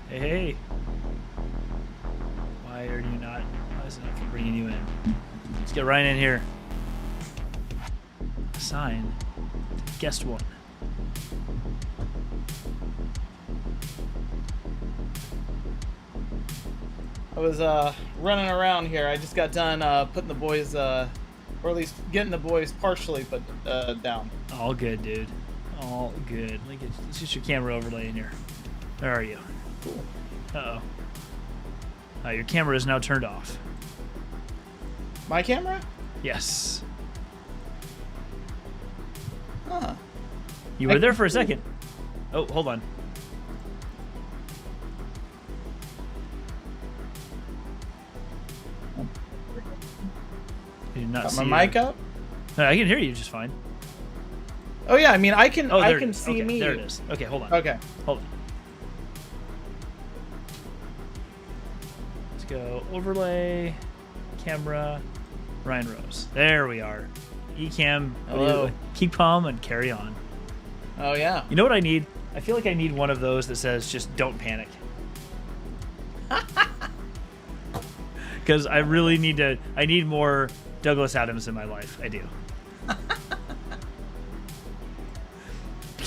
Hey, hey. Why are you not? Why is it not bringing you in? Let's get right in here. Assign guest one. I was running around here. I just got done putting the boys, or at least getting the boys partially put down. All good, dude. All good. Let's get your camera overlay in here. Where are you? Cool. Uh-oh. Your camera is now turned off. My camera? Yes. Huh. You were there for a second. Oh, hold on. I did not Got see my mic up? No, I can hear you just fine. Oh yeah, I mean I can Oh, I there can it is. see Okay, me. there it is. Okay, hold on. Okay. Hold on. Let's go overlay, camera, Ryan Rose. There we are. ECam, Hello. keep calm and carry on. Oh yeah. You know what I need? I feel like I need one of those that says just don't panic. Because I really need to, I need more Douglas Adams in my life. I do.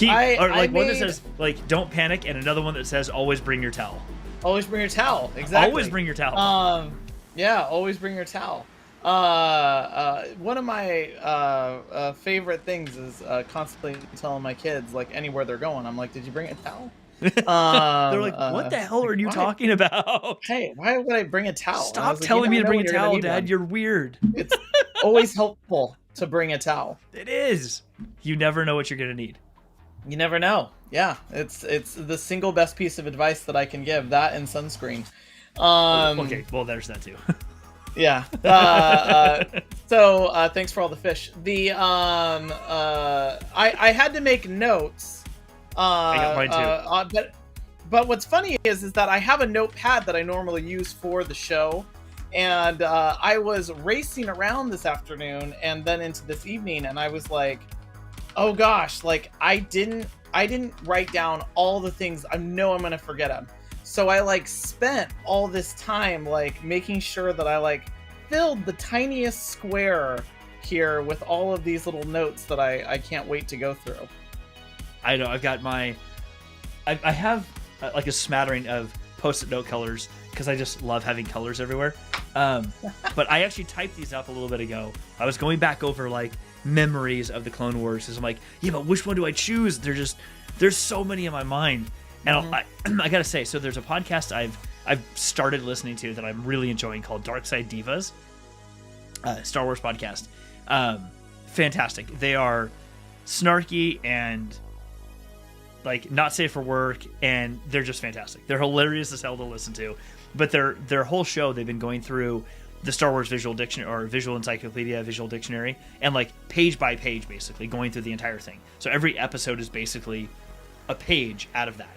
One that says like don't panic and another one that says always bring your towel. Always bring your towel. Exactly. Always bring your towel. Yeah, always bring your towel. One of my favorite things is constantly telling my kids, like anywhere they're going, I'm like, did you bring a towel? They're like, what the hell are you talking about? Hey, why would I bring a towel? Stop telling me to bring a towel, Dad. You're weird. It's always helpful to bring a towel. It is. You never know what you're going to need. You never know. Yeah, it's the single best piece of advice that I can give. That and sunscreen. Okay, well, there's that too. Yeah. So thanks for all the fish. The I had to make notes. I got mine too. But what's funny is that I have a notepad that I normally use for the show, and I was racing around this afternoon and then into this evening, and I was like, oh gosh, like I didn't write down all the things. I know I'm gonna forget them. So I like spent all this time like making sure that I like filled the tiniest square here with all of these little notes that I can't wait to go through. I know. I've got my... I have like a smattering of Post-it note colors because I just love having colors everywhere. But I actually typed these up a little bit ago. I was going back over like memories of the Clone Wars because I'm like, yeah, but which one do I choose? There's so many in my mind. And I gotta say, so there's a podcast I've started listening to that I'm really enjoying called Dark Side Divas, Star Wars podcast. Fantastic. They are snarky and like not safe for work, and they're just fantastic. They're hilarious as hell to listen to. But their whole show, they've been going through the Star Wars Visual Dictionary or Visual Encyclopedia, Visual Dictionary, and like page by page, basically going through the entire thing. So every episode is basically a page out of that.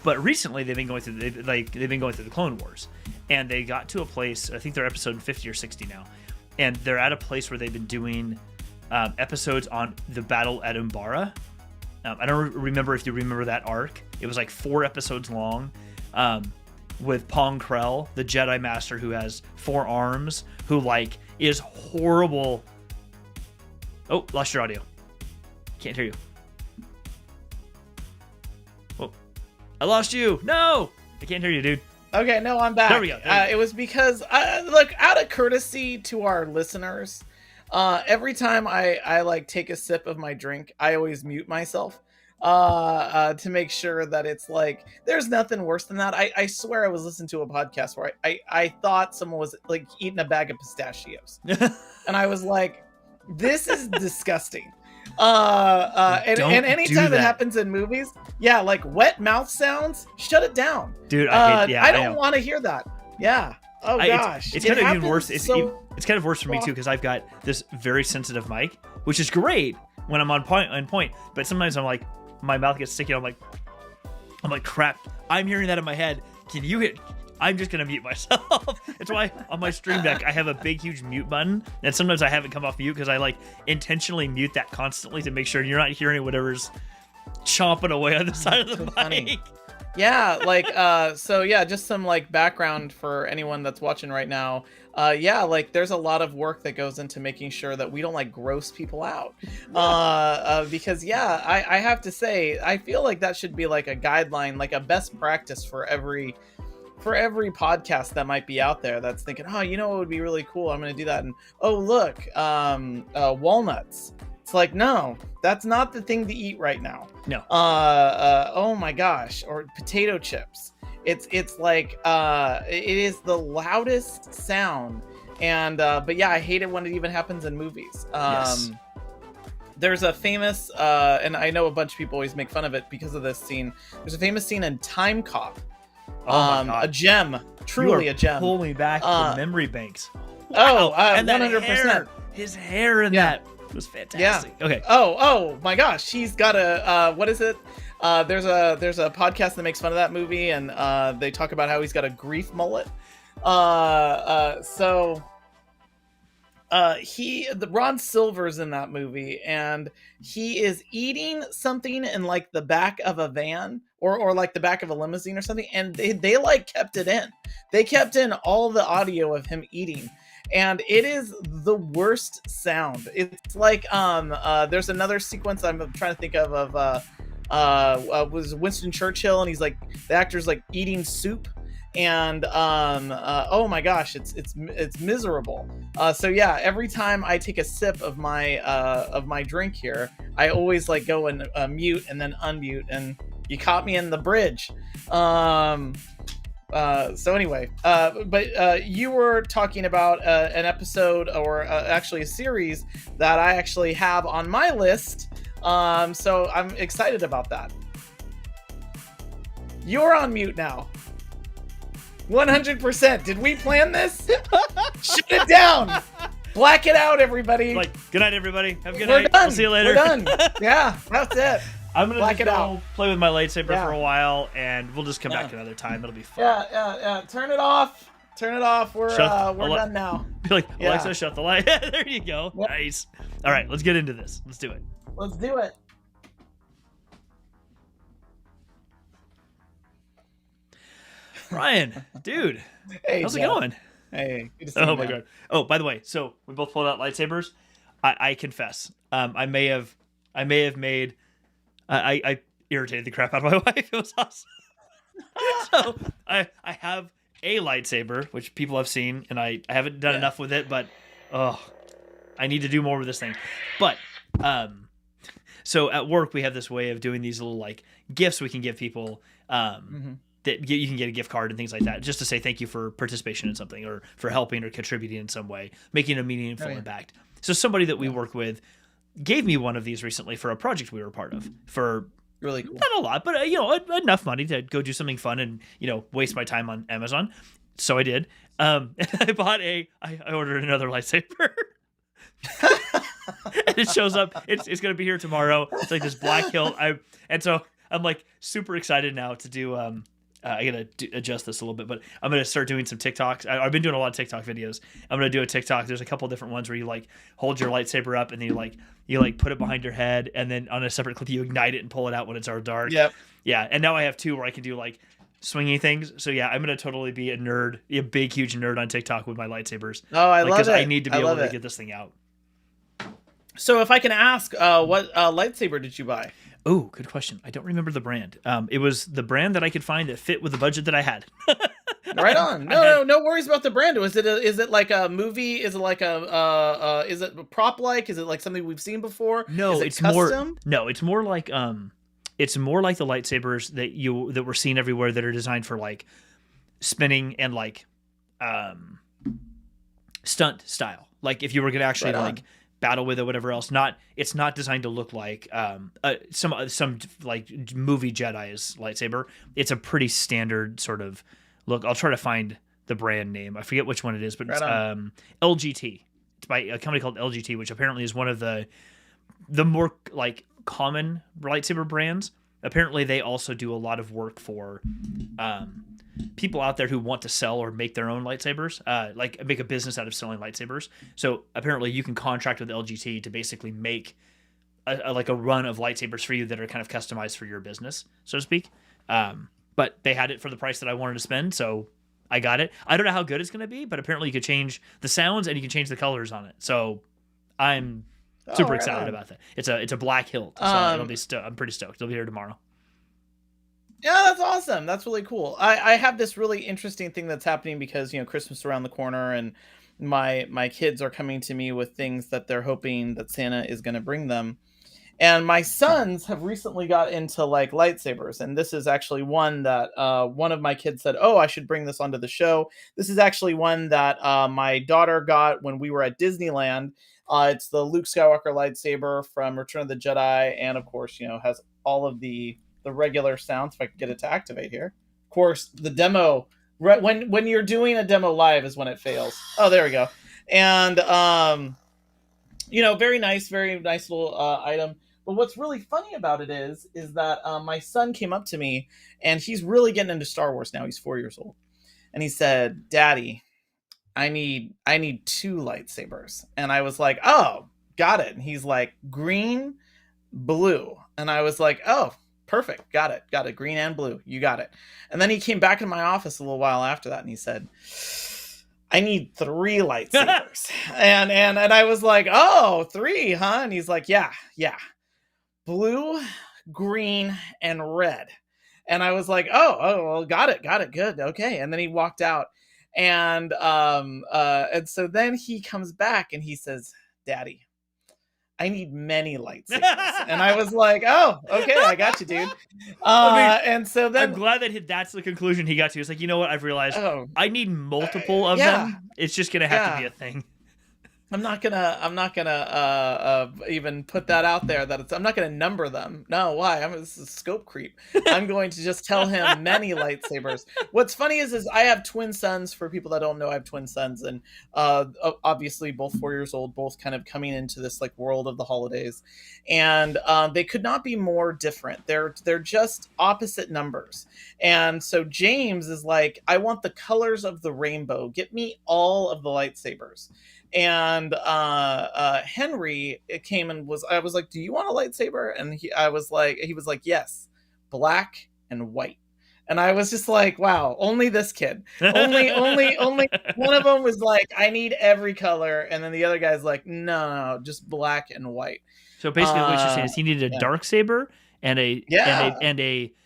But recently they've been going through the Clone Wars, and they got to a place. I think they're episode 50 or 60 now, and they're at a place where they've been doing episodes on the battle at Umbara. I don't remember if you remember that arc. It was like 4 episodes long, with Pong Krell, the Jedi Master who has 4 arms, who like is horrible. Oh, lost your audio. Can't hear you. Oh, I lost you. No, I can't hear you, dude. Okay, no, I'm back. There we go. It was because, look, out of courtesy to our listeners, every time I like take a sip of my drink, I always mute myself to make sure that it's like, there's nothing worse than that. I swear I was listening to a podcast where I thought someone was like eating a bag of pistachios. And I was like, this is disgusting. And anytime it happens in movies, yeah, like wet mouth sounds, shut it down. Dude, I don't want to hear that. Yeah. Oh gosh. It's kind of even worse. It's kind of worse for me too, because I've got this very sensitive mic, which is great when I'm on point. But sometimes I'm like, my mouth gets sticky. I'm like, crap. I'm hearing that in my head. Can you hit? I'm just gonna mute myself. That's why on my stream deck I have a big huge mute button, and sometimes I haven't come off mute because I like intentionally mute that constantly to make sure you're not hearing whatever's chomping away on the side of the mic. Funny. Yeah, like so yeah, just some like background for anyone that's watching right now. Yeah, like there's a lot of work that goes into making sure that we don't like gross people out. Because yeah, I have to say, I feel like that should be like a guideline, like a best practice for every podcast that might be out there that's thinking, oh, you know what would be really cool? I'm going to do that. And oh, look, walnuts. It's like, no, that's not the thing to eat right now. No. Oh my gosh. Or potato chips. It's like, it is the loudest sound. And, but yeah, I hate it when it even happens in movies. Yes. There's a famous, and I know a bunch of people always make fun of it because of this scene. There's a famous scene in Time Cop. Oh my God. A gem, truly a gem. Pull me back to memory banks. Wow. And 100%. His hair in that was fantastic. Yeah. Okay. Oh my gosh, he's got a what is it? There's a podcast that makes fun of that movie, and they talk about how he's got a grief mullet. The Ron Silver's in that movie, and he is eating something in like the back of a van or like the back of a limousine or something, and they like kept it in. They kept in all the audio of him eating, and it is the worst sound. It's like there's another sequence I'm trying to think of was Winston Churchill, and he's like, the actor's like eating soup. And oh my gosh, it's miserable. So yeah, every time I take a sip of my drink here, I always like go and mute and then unmute, and you caught me in the bridge. So anyway, but you were talking about an episode, or actually a series that I actually have on my list. So I'm excited about that. You're on mute now. 100%. Did we plan this? Shut it down. Black it out, everybody. Like, good night, everybody. Have a good We're night. done. I'll see you later. We're done. Yeah, that's it. I'm gonna Black just it go out. play with my lightsaber Yeah. for a while, and we'll just come back another time. It'll be fun. Yeah. Turn it off. Turn it off. We're done now. Be like, Yeah. Alexa, shut the light. There you go. Yep. Nice. All right, let's get into this. Let's do it. Let's do it. Ryan, dude, Hey, how's it Jeff. going? Hey, good to see Oh you, my man. God. Oh, by the way, so we both pulled out lightsabers. I confess, I may have made, I irritated the crap out of my wife. It was awesome. So I have a lightsaber, which people have seen, and I haven't done enough with it, but I need to do more with this thing. But so at work we have this way of doing these little like gifts we can give people. That you can get a gift card and things like that, just to say thank you for participation in something, or for helping or contributing in some way, making a meaningful impact. So somebody that we work with gave me one of these recently for a project we were part of, for Really cool. not a lot, but enough money to go do something fun and waste my time on Amazon. So I did. And I bought I ordered another lightsaber. And it shows up. It's gonna be here tomorrow. It's like this black hilt. So I'm like super excited now to do. I gotta adjust this a little bit, but I'm gonna start doing some TikToks. I've been doing a lot of TikTok videos. I'm gonna do a TikTok. There's a couple different ones where you like hold your lightsaber up and then you put it behind your head, and then on a separate clip you ignite it and pull it out when it's all dark. Yep. Yeah, and now I have two where I can do like swinging things. So yeah, I'm gonna totally be a nerd, a big huge nerd on TikTok with my lightsabers. Oh, I love it. Because I need to be able to get this thing out. So if I can ask, what lightsaber did you buy? Oh, good question. I don't remember the brand. It was the brand that I could find that fit with the budget that I had. Right on. No worries about the brand. Is it like a movie? Is it like is it prop like? Is it like something we've seen before? No, is it it's custom? it's more like the lightsabers that we're seeing everywhere that are designed for like spinning and like stunt style. Like if you were gonna actually like battle with it, whatever else. It's not designed to look like some like movie Jedi's lightsaber. It's a pretty standard sort of look. I'll try to find the brand name. I forget which one it is, but it's LGT. It's by a company called LGT, which apparently is one of the more like common lightsaber brands. Apparently they also do a lot of work for people out there who want to sell or make their own lightsabers, like make a business out of selling lightsabers. So apparently you can contract with LGT to basically make a run of lightsabers for you that are kind of customized for your business, so to speak. but they had it for the price that I wanted to spend, so I got it. I don't know how good it's going to be, but apparently you could change the sounds and you can change the colors on it. So I'm super right excited on. about that. It's a black hilt, so I'm pretty stoked. It'll be here tomorrow. Yeah, that's awesome. That's really cool. I have this really interesting thing that's happening because, Christmas is around the corner, and my kids are coming to me with things that they're hoping that Santa is going to bring them. And my sons have recently got into like lightsabers, and this is actually one that one of my kids said, "Oh, I should bring this onto the show." This is actually one that my daughter got when we were at Disneyland. It's the Luke Skywalker lightsaber from Return of the Jedi, and of course, has all of the regular sounds. If I could get it to activate here, of course, the demo. Right when you're doing a demo live is when it fails. Oh, there we go. And very nice little item. But what's really funny about it is that my son came up to me, and he's really getting into Star Wars now. He's 4 years old, and he said, "Daddy, I need 2 lightsabers." And I was like, "Oh, got it." And he's like, "Green, blue." And I was like, "Oh, perfect, got it, green and blue, you got it." And then he came back in my office a little while after that, and he said, "I need 3 lightsabers." and I was like, "Oh, 3, huh?" And he's like, yeah. Blue, green, and red. And I was like, oh, well, got it, good, okay. And then he walked out, and so then he comes back and he says, "Daddy, I need many lightsabers." And I was like, "Oh, okay, I got you, dude." And so then I'm glad that that's the conclusion he got to. It's like, you know what? I've realized I need multiple of yeah, them. It's just gonna have to be a thing. I'm not gonna even put that out there that I'm not gonna number them. No, why? This is scope creep. I'm going to just tell him many lightsabers. What's funny is I have twin sons. For people that don't know, I have twin sons, and obviously both 4 years old, both kind of coming into this like world of the holidays, and they could not be more different. They're just opposite numbers. And so James is like, "I want the colors of the rainbow. Get me all of the lightsabers." And Henry came and I was like, "Do you want a lightsaber?" And he was like, "Yes, black and white." And I was just like, wow, only this kid. Only one of them was like, "I need every color." And then the other guy's like, no, just black and white. So basically what you're saying is he needed a dark saber and a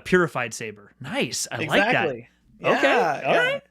purified saber. Nice. I like that. Yeah, okay. All right.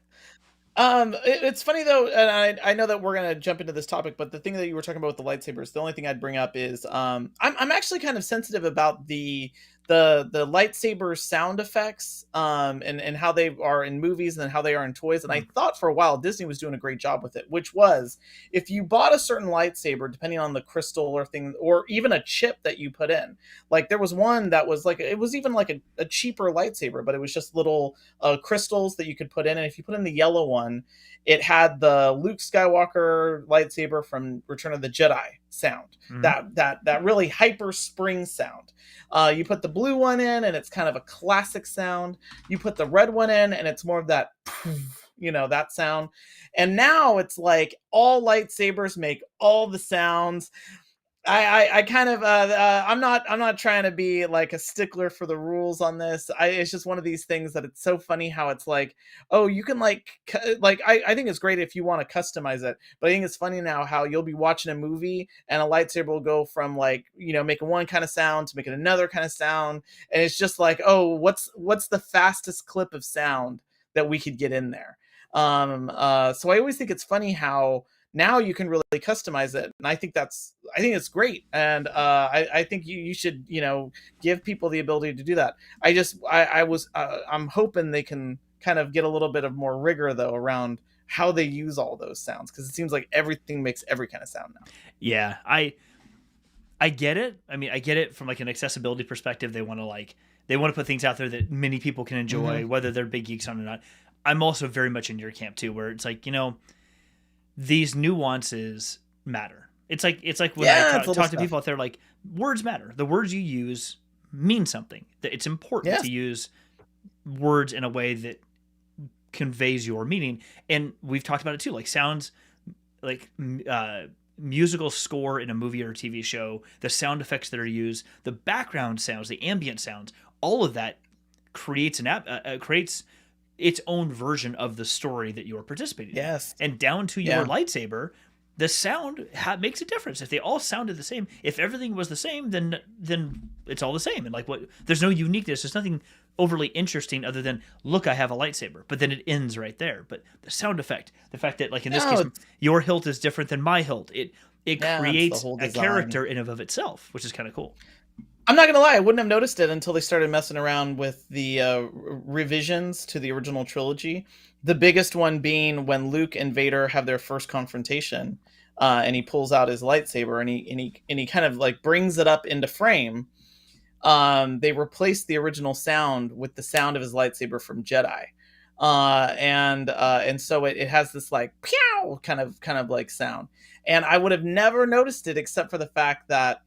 It's funny though, and I know that we're gonna jump into this topic, but the thing that you were talking about with the lightsabers, the only thing I'd bring up is I'm actually kind of sensitive about the lightsaber sound effects and how they are in movies and how they are in toys. And I thought for a while Disney was doing a great job with it, which was if you bought a certain lightsaber, depending on the crystal or thing, or even a chip that you put in, like there was one that was like, it was even like a cheaper lightsaber, but it was just little crystals that you could put in. And if you put in the yellow one, it had the Luke Skywalker lightsaber from Return of the Jedi sound, that really hyper spring sound. You put the blue one in and it's kind of a classic sound. You put the red one in and it's more of that, that sound. And now it's like all lightsabers make all the sounds. I kind of I'm not trying to be like a stickler for the rules on this. It's just one of these things that it's so funny how it's like, oh, you can I think it's great if you want to customize it, but I think it's funny now how you'll be watching a movie and a lightsaber will go from making one kind of sound to making another kind of sound, and it's just like, oh, what's the fastest clip of sound that we could get in there. So I always think it's funny how now you can really customize it, and I think it's great, and I think you should give people the ability to do that. I'm hoping they can kind of get a little bit of more rigor though around how they use all those sounds, because it seems like everything makes every kind of sound now. Yeah, I get it. I mean, I get it from like an accessibility perspective. They want to put things out there that many people can enjoy, whether they're big geeks on it or not. I'm also very much in your camp too, where it's like, these nuances matter. It's like when I talk to people out there, like, words matter. The words you use mean something. It's important to use words in a way that conveys your meaning. And we've talked about it too, like sounds, like musical score in a movie or a TV show, the sound effects that are used, the background sounds, the ambient sounds, all of that creates creates its own version of the story that you're participating in. And down to your lightsaber, the sound makes a difference. If they all sounded the same, if everything was the same, then it's all the same. And like there's no uniqueness. There's nothing overly interesting other than, look, I have a lightsaber. But then it ends right there. But the sound effect, the fact that like in this case, your hilt is different than my hilt, it creates a character in and of itself, which is kind of cool. I'm not gonna lie, I wouldn't have noticed it until they started messing around with the revisions to the original trilogy. The biggest one being when Luke and Vader have their first confrontation, and he pulls out his lightsaber and he kind of like brings it up into frame. They replaced the original sound with the sound of his lightsaber from Jedi, and so it has this like pew kind of like sound, and I would have never noticed it except for the fact that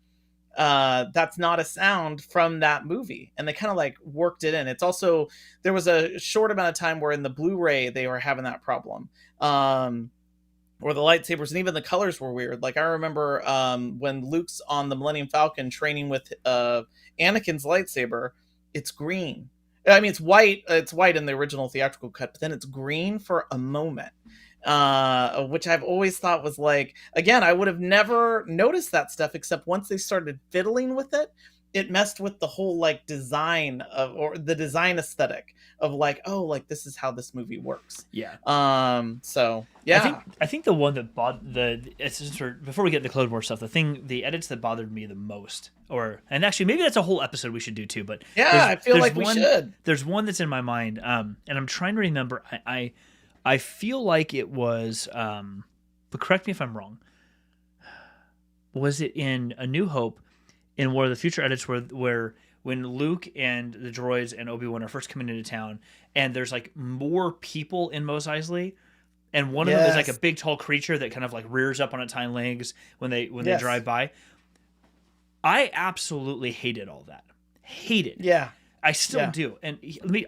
that's not a sound from that movie, and they kind of like worked it in. It's also, there was a short amount of time where in the Blu-ray they were having that problem, where the lightsabers and even the colors were weird. Like I remember when Luke's on the Millennium Falcon training with Anakin's lightsaber, it's green. I mean, it's white in the original theatrical cut, but then it's green for a moment, which I've always thought was like, again, I would have never noticed that stuff except once they started fiddling with it. It messed with the whole like design or the design aesthetic of like, oh, like this is how this movie works. So yeah, I think the one that before we get into the Clone Wars stuff, the edits that bothered me the most, and actually maybe that's a whole episode we should do too, but yeah, I feel like we should. There's one that's in my mind, and I'm trying to remember. I feel like it was, but correct me if I'm wrong. Was it in A New Hope? In one of the future edits where when Luke and the droids and Obi-Wan are first coming into town, and there's like more people in Mos Eisley, and one of them is like a big tall creature that kind of like rears up on its hind legs when they drive by. I absolutely hated all that. Hated. Yeah. I still do. And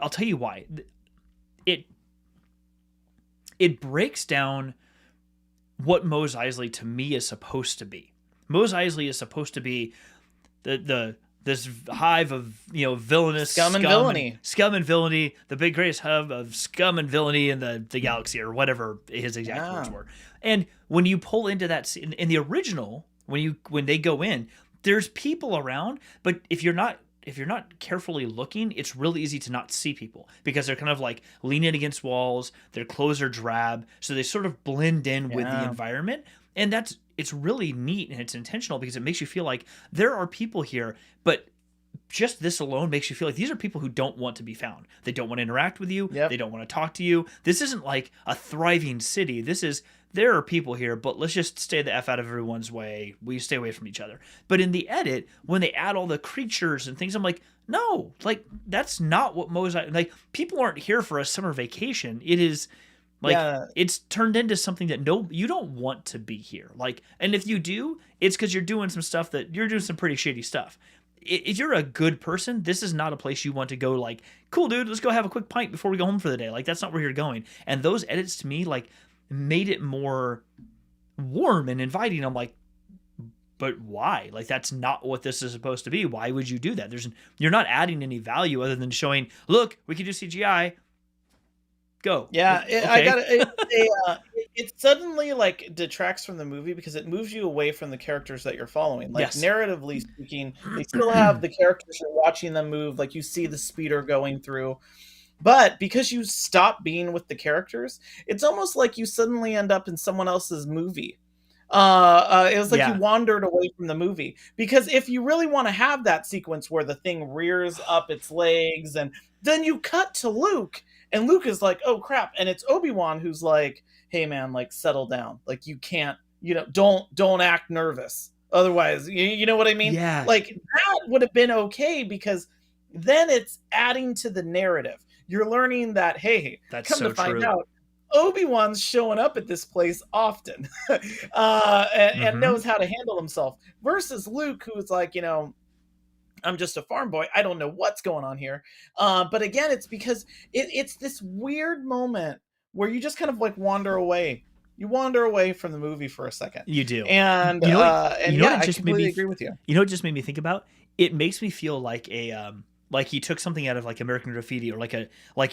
I'll tell you why. It breaks down what Mos Eisley to me is supposed to be. Mos Eisley is supposed to be this hive of villainous scum and villainy, the big greatest hub of scum and villainy in the galaxy, or whatever his exact words were. And when you pull into that in the original, when they go in, there's people around, but if you're not carefully looking, it's really easy to not see people because they're kind of like leaning against walls. Their clothes are drab, so they sort of blend in with the environment, and it's really neat and it's intentional because it makes you feel like there are people here, but just this alone makes you feel like these are people who don't want to be found. They don't want to interact with you. They don't want to talk to you. This isn't like a thriving city. There are people here, but let's just stay the F out of everyone's way. We stay away from each other. But in the edit, when they add all the creatures and things, I'm like, no, like that's not what like people aren't here for a summer vacation. It is like it's turned into something that you don't want to be here. Like, and if you do, it's because you're doing some pretty shady stuff. If you're a good person, this is not a place you want to go. Like, cool, dude, let's go have a quick pint before we go home for the day. Like, that's not where you're going. And those edits to me, like, made it more warm and inviting. I'm like, but why? Like, that's not what this is supposed to be. Why would you do that? You're not adding any value other than showing, look, we can do CGI. Go. Yeah, it suddenly like detracts from the movie because it moves you away from the characters that you're following. Like narratively speaking, they still have the characters, you're watching them move, like you see the speeder going through. But because you stop being with the characters, it's almost like you suddenly end up in someone else's movie. It was like you wandered away from the movie. Because if you really want to have that sequence where the thing rears up its legs and then you cut to Luke, and Luke is like, oh crap. And it's Obi-Wan who's like, hey man, like settle down. Like you can't, don't act nervous. Otherwise, you know what I mean? Yeah. Like that would have been okay because then it's adding to the narrative. You're learning that, hey, that's come so to find true. out, Obi-Wan's showing up at this place often and knows how to handle himself versus Luke, who's like, I'm just a farm boy. I don't know what's going on here. But again, it's because it's this weird moment where you just kind of like wander away. You wander away from the movie for a second. You do. And, I completely agree with you. You know what it just made me think about? It makes me feel like like he took something out of like American Graffiti, or like a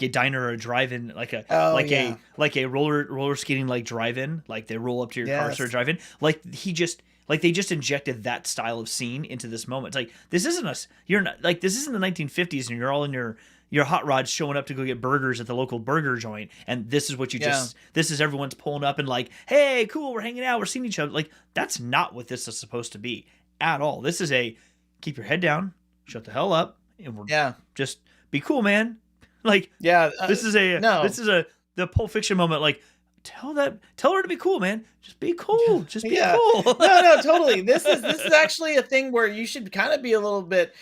diner or a drive-in, like a a roller skating like drive-in, like they roll up to your car, start drive-in. Like they just injected that style of scene into this moment. It's like, this isn't us. You're not like, this isn't the 1950s and you're all in your hot rods showing up to go get burgers at the local burger joint, and this is what you this is everyone's pulling up and like, hey, cool, we're hanging out, we're seeing each other. Like, that's not what this is supposed to be at all. This is a keep your head down, shut the hell up, and we're just be cool, man. Like, this is the Pulp Fiction moment. Like, tell her to be cool, man. Just be cool. Just be cool. No, totally. This is actually a thing where you should kind of be a little bit.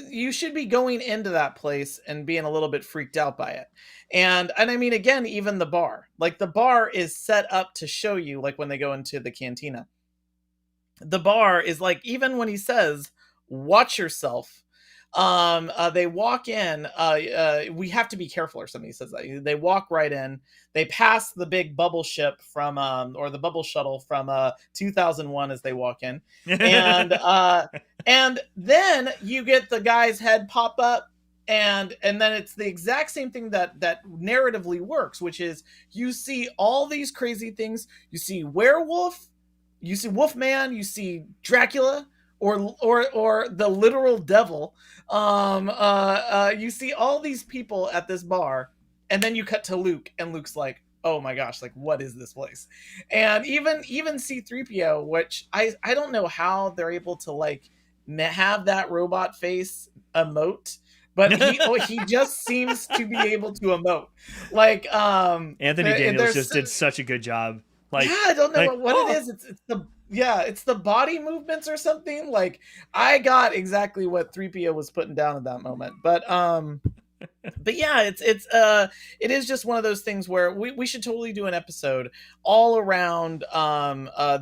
You should be going into that place and being a little bit freaked out by it. And I mean, again, even the bar. Like, the bar is set up to show you, like when they go into the cantina. The bar is like, even when he says, "Watch yourself." They walk in, we have to be careful, or something. He says that they walk right in, they pass the big bubble ship from or the bubble shuttle from 2001 as they walk in, and and then you get the guy's head pop up, and then it's the exact same thing that narratively works, which is you see all these crazy things. You see werewolf, you see Wolfman, you see Dracula, or the literal devil. You see all these people at this bar, and then you cut to Luke, and Luke's like, oh my gosh, like, what is this place? And even C-3PO, which I don't know how they're able to like have that robot face emote, but he just seems to be able to emote. Like, Anthony Daniels just did such a good job. Like, I don't know what it is. It's the body movements or something. Like, I got exactly what 3PO was putting down at that moment. But yeah, it is just one of those things where we should totally do an episode all around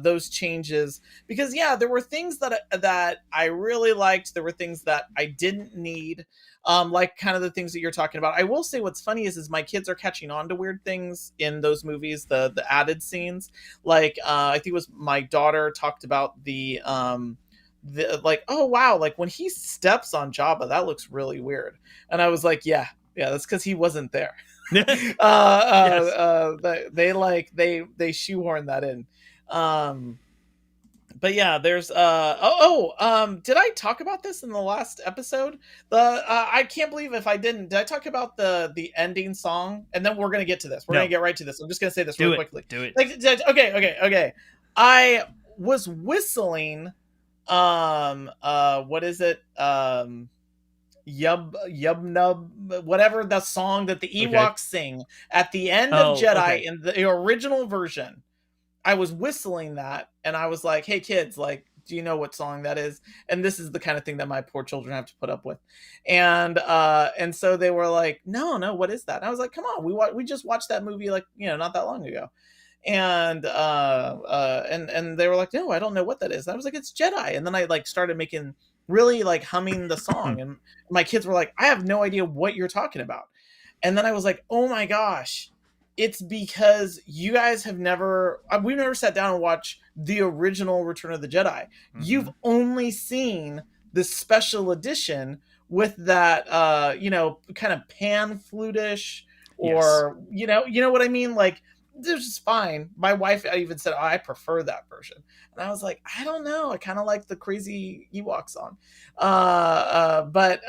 those changes, because there were things that I really liked. There were things that I didn't need. Like kind of the things that you're talking about. I will say what's funny is my kids are catching on to weird things in those movies, the added scenes. Like, I think it was my daughter talked about the like, oh wow, like when he steps on Jabba, that looks really weird. And I was like, yeah, that's because he wasn't there. They shoehorn that in. But yeah, there's did I talk about this in the last episode? I can't believe if I didn't. Did I talk about the ending song? And then we're gonna get to this. We're gonna get right to this. I'm just gonna say this quickly. Do it. Like, okay. I was whistling. What is it? Yub Nub, whatever the song that the Ewoks sing at the end of Jedi in the original version. I was whistling that, and I was like, hey kids, like, do you know what song that is? And this is the kind of thing that my poor children have to put up with. And so they were like, no, what is that? And I was like, come on, we just watched that movie, like, not that long ago. And they were like, no, I don't know what that is. And I was like, it's Jedi. And then I like started making really like humming the song, and my kids were like, I have no idea what you're talking about. And then I was like, oh my gosh, it's because you guys we've never sat down and watched the original Return of the Jedi. Mm-hmm. You've only seen the special edition with that, kind of pan flutish, or, you know what I mean? Like, this is fine. My wife even said, I prefer that version. And I was like, I don't know. I kind of like the crazy Ewok song. But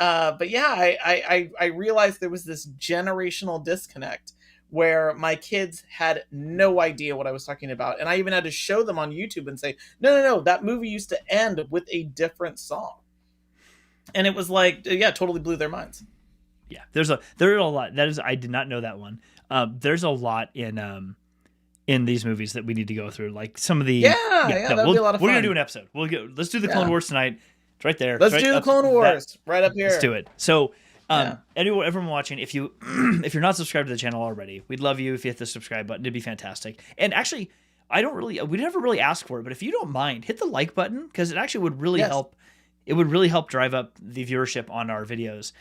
yeah, I realized there was this generational disconnect where my kids had no idea what I was talking about. And I even had to show them on YouTube and say, no, that movie used to end with a different song. And it was like, totally blew their minds. Yeah, there's a lot. I did not know that one. There's a lot in these movies that we need to go through. Like some of the that'll be a lot of fun. We're gonna do an episode. Let's do the Clone Wars tonight. It's right there. Let's do the Clone Wars right up here. Let's do it. So everyone watching, if you're not subscribed to the channel already, we'd love you if you hit the subscribe button. It'd be fantastic. And actually, we never really ask for it, but if you don't mind, hit the like button, because it actually would really help. It would really help drive up the viewership on our videos,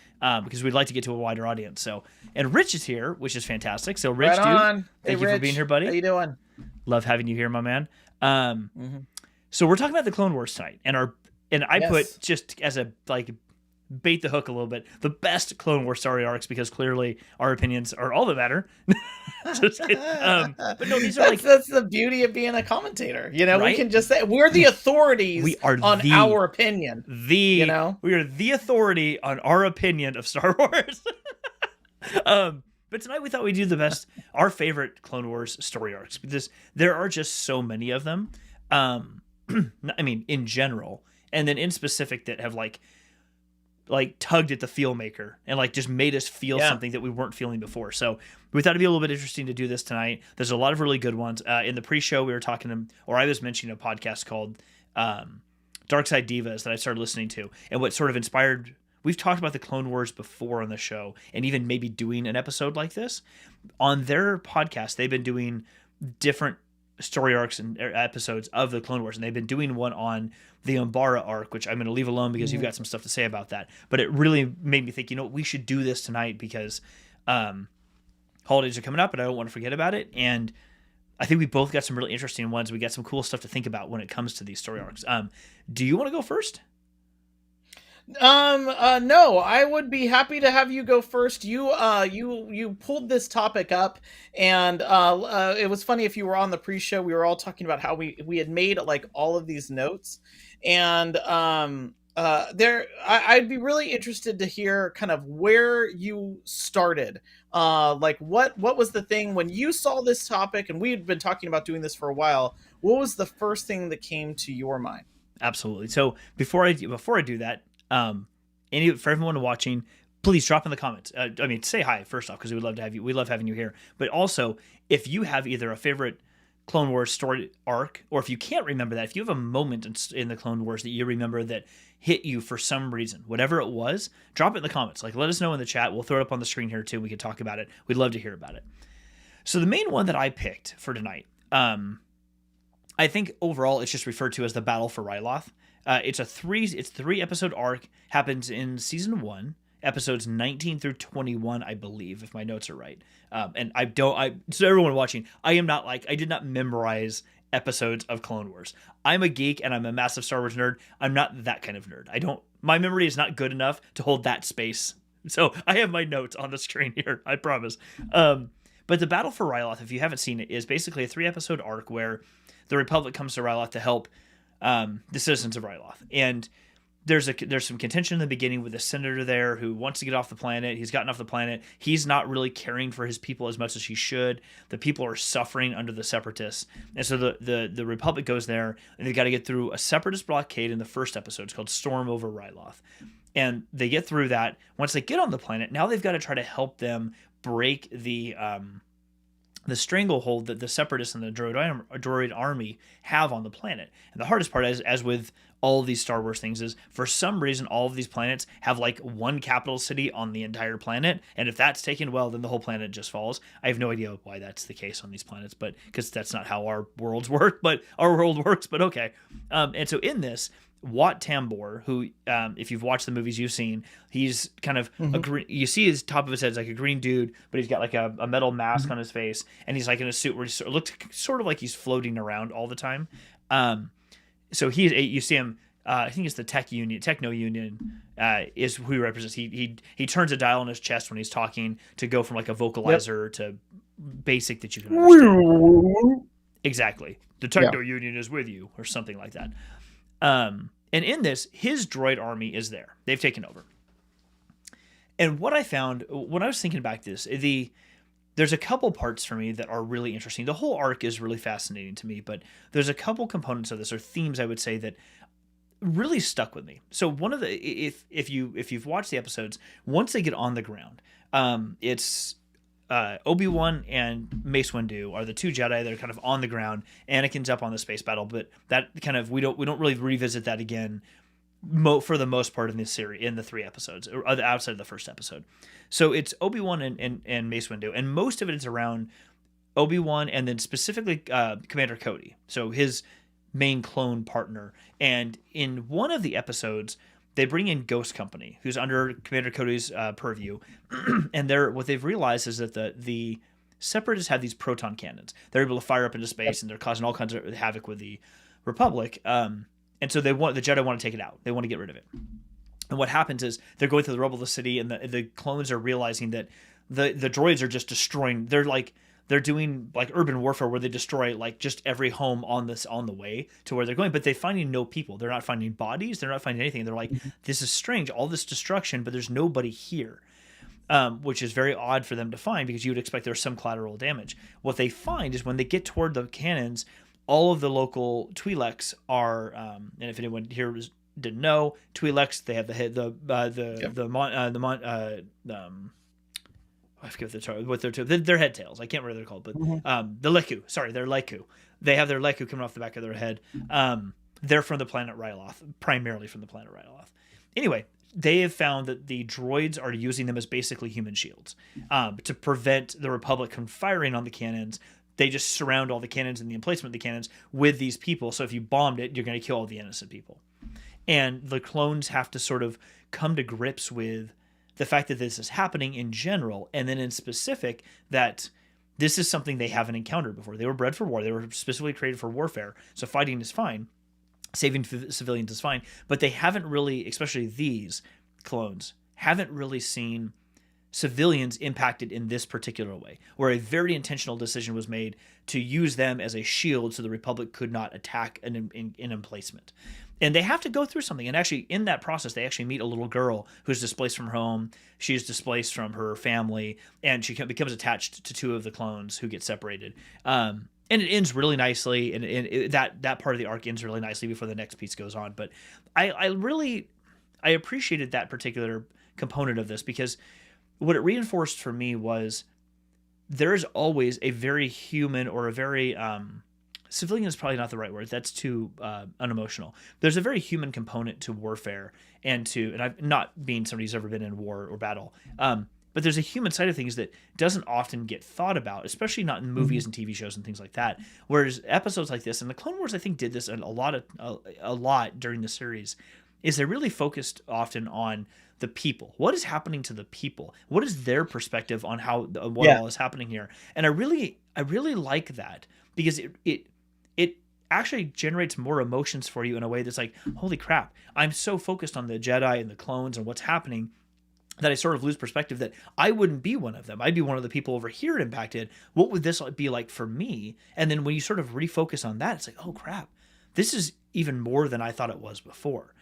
because we'd like to get to a wider audience. So, and Rich is here, which is fantastic. So, Rich, thank you for being here, buddy. How you doing? Love having you here, my man. So we're talking about the Clone Wars tonight, and I put, just as a bait the hook a little bit. The best Clone Wars story arcs, because clearly our opinions are all that matter. Just kidding. But no, these are that's the beauty of being a commentator. You know, right? we can just say we're the authorities We are on our opinion. We are the authority on our opinion of Star Wars. But tonight we thought we'd do our favorite Clone Wars story arcs, because there are just so many of them. I mean, in general, and then in specific that have like tugged at the filmmaker and like just made us feel something that we weren't feeling before. So we thought it'd be a little bit interesting to do this tonight. There's a lot of really good ones. In the pre-show, we were talking I was mentioning a podcast called Dark Side Divas that I started listening to, and what sort of inspired. We've talked about the Clone Wars before on the show, and even maybe doing an episode like this on their podcast. They've been doing different story arcs and episodes of the Clone Wars, and they've been doing one on the Ombara arc, which I'm going to leave alone because you've got some stuff to say about that. But it really made me think, we should do this tonight because holidays are coming up, and I don't want to forget about it. And I think we both got some really interesting ones. We got some cool stuff to think about when it comes to these story arcs. Do you want to go first? No, I would be happy to have you go first. You pulled this topic up, and it was funny. If you were on the pre-show, we were all talking about how we had made like all of these notes, and I'd be really interested to hear kind of where you started. Like what was the thing when you saw this topic, and we had been talking about doing this for a while. What was the first thing that came to your mind? Absolutely. So before I do that. For everyone watching, please drop in the comments. Say hi first off, because we would love to have you. We love having you here. But also, if you have either a favorite Clone Wars story arc, or if you can't remember that, if you have a moment in the Clone Wars that you remember that hit you for some reason, whatever it was, drop it in the comments. Like, let us know in the chat. We'll throw it up on the screen here too. We can talk about it. We'd love to hear about it. So the main one that I picked for tonight, I think overall it's just referred to as the Battle for Ryloth. It's 3 episode arc, happens in season 1, episodes 19 through 21, I believe, if my notes are right. And so everyone watching, I did not memorize episodes of Clone Wars. I'm a geek and I'm a massive Star Wars nerd. I'm not that kind of nerd. My memory is not good enough to hold that space. So I have my notes on the screen here, I promise. But the Battle for Ryloth, if you haven't seen it, is basically a 3 episode arc where the Republic comes to Ryloth to help the citizens of Ryloth. And there's some contention in the beginning with the senator there who wants to get off the planet. He's gotten off the planet. He's not really caring for his people as much as he should. The people are suffering under the separatists. And so the Republic goes there, and they've got to get through a separatist blockade in the first episode. It's called Storm over Ryloth. And they get through that. Once they get on the planet, now they've got to try to help them break the stranglehold that the separatists and the droid army have on the planet. And the hardest part, as with all of these Star Wars things, is for some reason all of these planets have like one capital city on the entire planet, and if that's taken, well, then the whole planet just falls. I have no idea why that's the case on these planets, but because that's not how our worlds work, but our world works. But okay. And so in this, Wat Tambor, who, if you've watched the movies you've seen, he's kind of a green, you see his top of his head's like a green dude, but he's got like a metal mask on his face, and he's like in a suit where he looks sort of like he's floating around all the time. So you see him, I think it's the Techno Union, is who he represents. He turns a dial on his chest when he's talking to go from like a vocalizer to basic that you can understand. Exactly. The Techno Union is with you, or something like that. And in this, his droid army is there. They've taken over. And what I found when I was thinking back to this, there's a couple parts for me that are really interesting. The whole arc is really fascinating to me, but there's a couple components of this, or themes, I would say, that really stuck with me. So one of the, if you've watched the episodes, once they get on the ground, it's Obi-Wan and Mace Windu are the 2 Jedi that are kind of on the ground. Anakin's up on the space battle, but that kind of we don't really revisit that again for the most part in this series, in the 3 episodes, or outside of the first episode. So it's Obi-Wan and Mace Windu, and most of it is around Obi-Wan and then specifically Commander Cody, so his main clone partner. And in one of the episodes, they bring in Ghost Company, who's under Commander Cody's purview, and what they've realized is that the Separatists have these proton cannons. They're able to fire up into space, and they're causing all kinds of havoc with the Republic. And so the Jedi want to take it out. They want to get rid of it. And what happens is they're going through the rubble of the city, and the clones are realizing that the droids are just destroying. They're doing like urban warfare where they destroy like just every home on the way to where they're going, but they're finding no people. They're not finding bodies. They're not finding anything. They're like, this is strange, all this destruction, but there's nobody here. Which is very odd for them to find because you would expect there's some collateral damage. What they find is when they get toward the cannons, all of the local Twi'leks are, and if anyone here didn't know, Twi'leks, they have the head, I forget what they're head tails. I can't remember what they're called, but the Leku. Sorry, they're Leku. They have their Leku coming off the back of their head. They're from the planet Ryloth, primarily from the planet Ryloth. Anyway, they have found that the droids are using them as basically human shields to prevent the Republic from firing on the cannons. They just surround all the cannons and the emplacement of the cannons with these people. So if you bombed it, you're going to kill all the innocent people. And the clones have to sort of come to grips with the fact that this is happening in general, and then in specific that this is something they haven't encountered before. They were bred for war. They were specifically created for warfare. So fighting is fine. Saving civilians is fine. But they haven't really, especially these clones, haven't really seen civilians impacted in this particular way, where a very intentional decision was made to use them as a shield so the Republic could not attack an emplacement. And they have to go through something. And actually, in that process, they actually meet a little girl who's displaced from her home. She's displaced from her family, and she becomes attached to two of the clones who get separated. And it ends really nicely, and that part of the arc ends really nicely before the next piece goes on. But I appreciated that particular component of this because what it reinforced for me was there is always a very human or a very civilian is probably not the right word. That's too unemotional. There's a very human component to warfare and I'm not being somebody who's ever been in war or battle. But there's a human side of things that doesn't often get thought about, especially not in movies and TV shows and things like that. Whereas episodes like this, and the Clone Wars, I think, did this a lot during the series, is they really focused often on the people. What is happening to the people? What is their perspective on what all is happening here? And I really like that because it actually generates more emotions for you in a way that's like, holy crap, I'm so focused on the Jedi and the clones and what's happening that I sort of lose perspective that I wouldn't be one of them. I'd be one of the people over here impacted. What would this be like for me? And then when you sort of refocus on that, it's like, oh crap, this is even more than I thought it was before.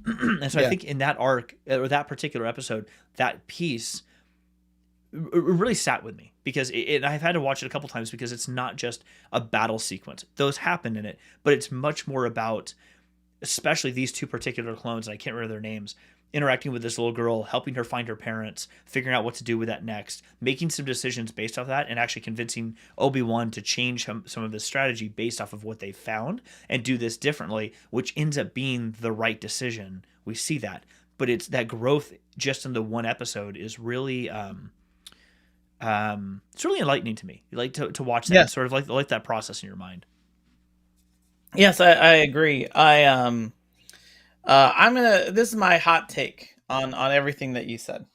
And so I think in that arc or that particular episode, that piece really sat with me because I've had to watch it a couple times because it's not just a battle sequence. Those happen in it, but it's much more about, especially these two particular clones, and I can't remember their names, interacting with this little girl, helping her find her parents, figuring out what to do with that next, making some decisions based off that, and actually convincing Obi-Wan to change some of the strategy based off of what they found and do this differently, which ends up being the right decision. We see that. But it's that growth just in the one episode is really it's really enlightening to me. You like to watch that and sort of like that process in your mind. Yes, I agree. This is my hot take on everything that you said.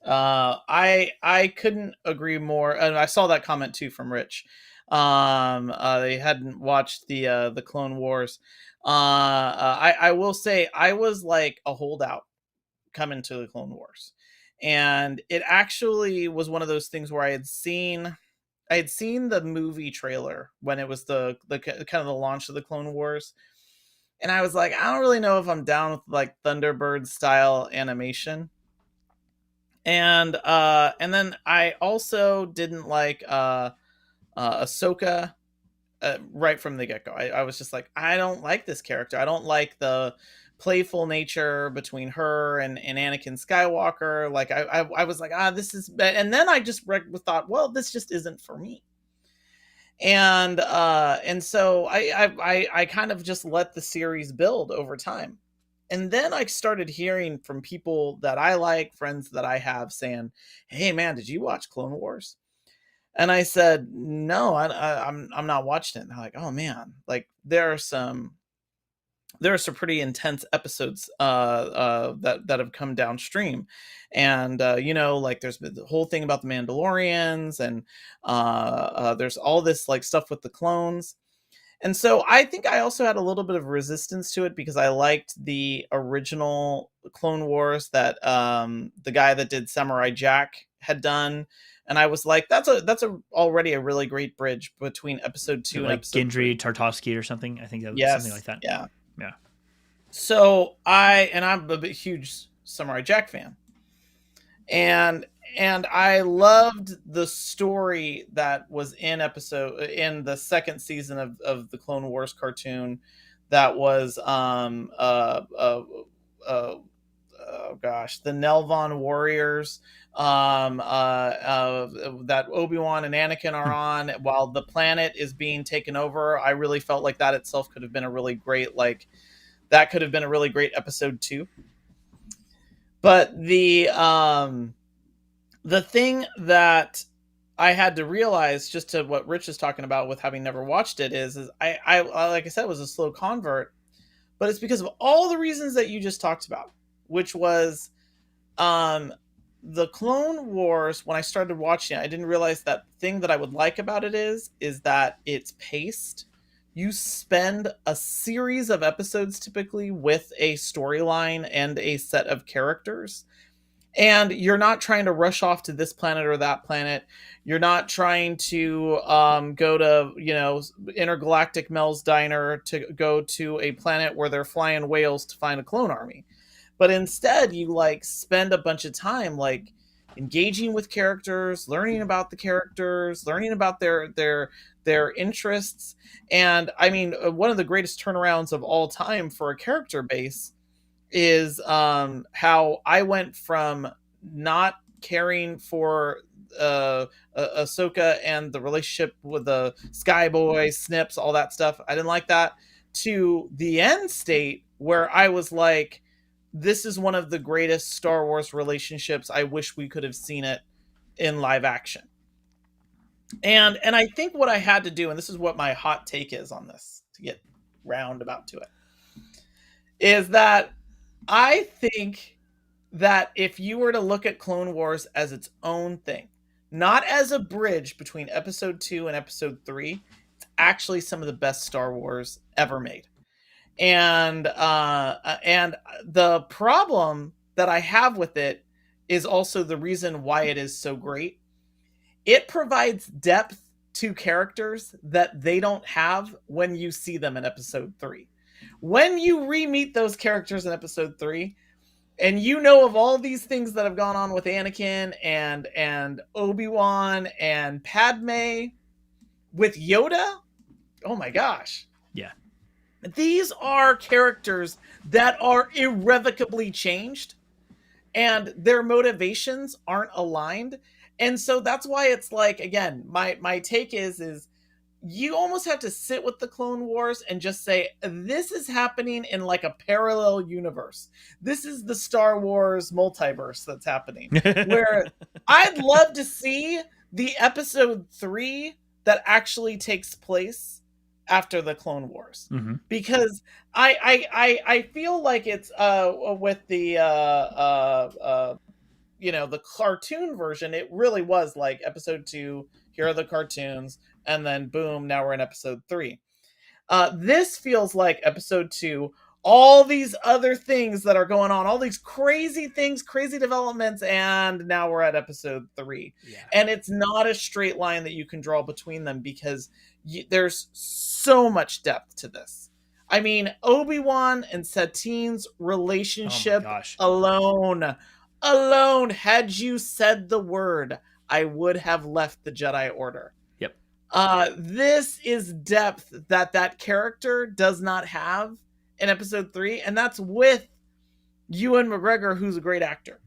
I couldn't agree more. And I saw that comment too from Rich. They hadn't watched the Clone Wars. I will say I was like a holdout coming to the Clone Wars, and it actually was one of those things where I had seen the movie trailer when it was the kind of the launch of the Clone Wars. And I was like, I don't really know if I'm down with like Thunderbird style animation. And then I also didn't like Ahsoka right from the get-go. I was just like, I don't like this character. I don't like the playful nature between her and Anakin Skywalker. Like I was like, this is, and then I just thought, well, this just isn't for me. And so I kind of just let the series build over time. And then I started hearing from people that I like, friends that I have, saying, hey man, did you watch Clone Wars? And I said, no, I'm not watching it. And they're like, oh man, like there are some pretty intense episodes that have come downstream. And like there's been the whole thing about the Mandalorians, and there's all this like stuff with the clones. And so I think I also had a little bit of resistance to it because I liked the original Clone Wars that the guy that did Samurai Jack had done. And I was like, that's already a really great bridge between episode 2 and Like episode 3. Gendry Tartovsky or something. I think that was something like Yes. that. Yeah. Yeah. So I'm a big, huge Samurai Jack fan. And I loved the story that was in the second season of the Clone Wars cartoon that was oh gosh, the Nelvon Warriors that Obi-Wan and Anakin are on while the planet is being taken over. I really felt like that itself could have been a really great episode 2. But the thing that I had to realize, just to what Rich is talking about with having never watched it, is I like I said, was a slow convert, but it's because of all the reasons that you just talked about, which was the Clone Wars. When I started watching it, I didn't realize that thing that I would like about it is that it's paced. You spend a series of episodes typically with a storyline and a set of characters. And you're not trying to rush off to this planet or that planet. You're not trying to go to, intergalactic Mel's Diner to go to a planet where they're flying whales to find a clone army. But instead, you spend a bunch of time engaging with characters, learning about the characters, learning about their interests. And I mean, one of the greatest turnarounds of all time for a character base is how I went from not caring for Ahsoka and the relationship with the Skyboy, Snips, all that stuff. I didn't like that, to the end state where I was like, this is one of the greatest Star Wars relationships. I wish we could have seen it in live action. And I think what I had to do, and this is what my hot take is on this, to get roundabout to it, is that I think that if you were to look at Clone Wars as its own thing, not as a bridge between episode 2 and episode 3, it's actually some of the best Star Wars ever made. And the problem that I have with it is also the reason why it is so great. It provides depth to characters that they don't have when you see them in episode 3. When you re-meet those characters in episode 3, and you know of all these things that have gone on with Anakin and Obi-Wan and Padme, with Yoda, oh my gosh. Yeah. These are characters that are irrevocably changed, and their motivations aren't aligned. And so that's why it's like, again, my take is you almost have to sit with the Clone Wars and just say, this is happening in like a parallel universe. This is the Star Wars multiverse that's happening, where I'd love to see the episode 3 that actually takes place after the Clone Wars. Mm-hmm. Because I feel like it's with the the cartoon version, it really was like episode 2, here are the cartoons, and then boom, now we're in episode 3. This feels like episode 2, all these other things that are going on, all these crazy things, crazy developments, and now we're at episode 3. Yeah. And it's not a straight line that you can draw between them, because there's so much depth to this. I mean, Obi-Wan and Satine's relationship alone, had you said the word, I would have left the Jedi Order. Yep. This is depth that character does not have in episode 3, and that's with Ewan McGregor, who's a great actor.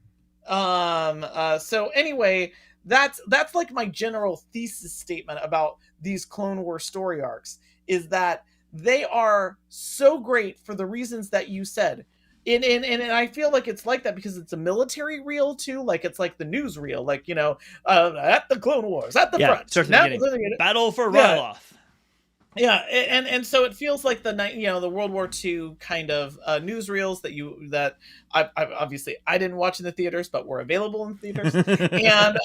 So anyway, that's like my general thesis statement about these Clone Wars story arcs, is that they are so great for the reasons that you said. And I feel like it's like that because it's a military reel too. Like it's like the news reel, like, at the Clone Wars, at the front. Battle for Ryloth. Yeah, and so it feels like the World War II kind of newsreels that I obviously I didn't watch in the theaters, but were available in theaters, and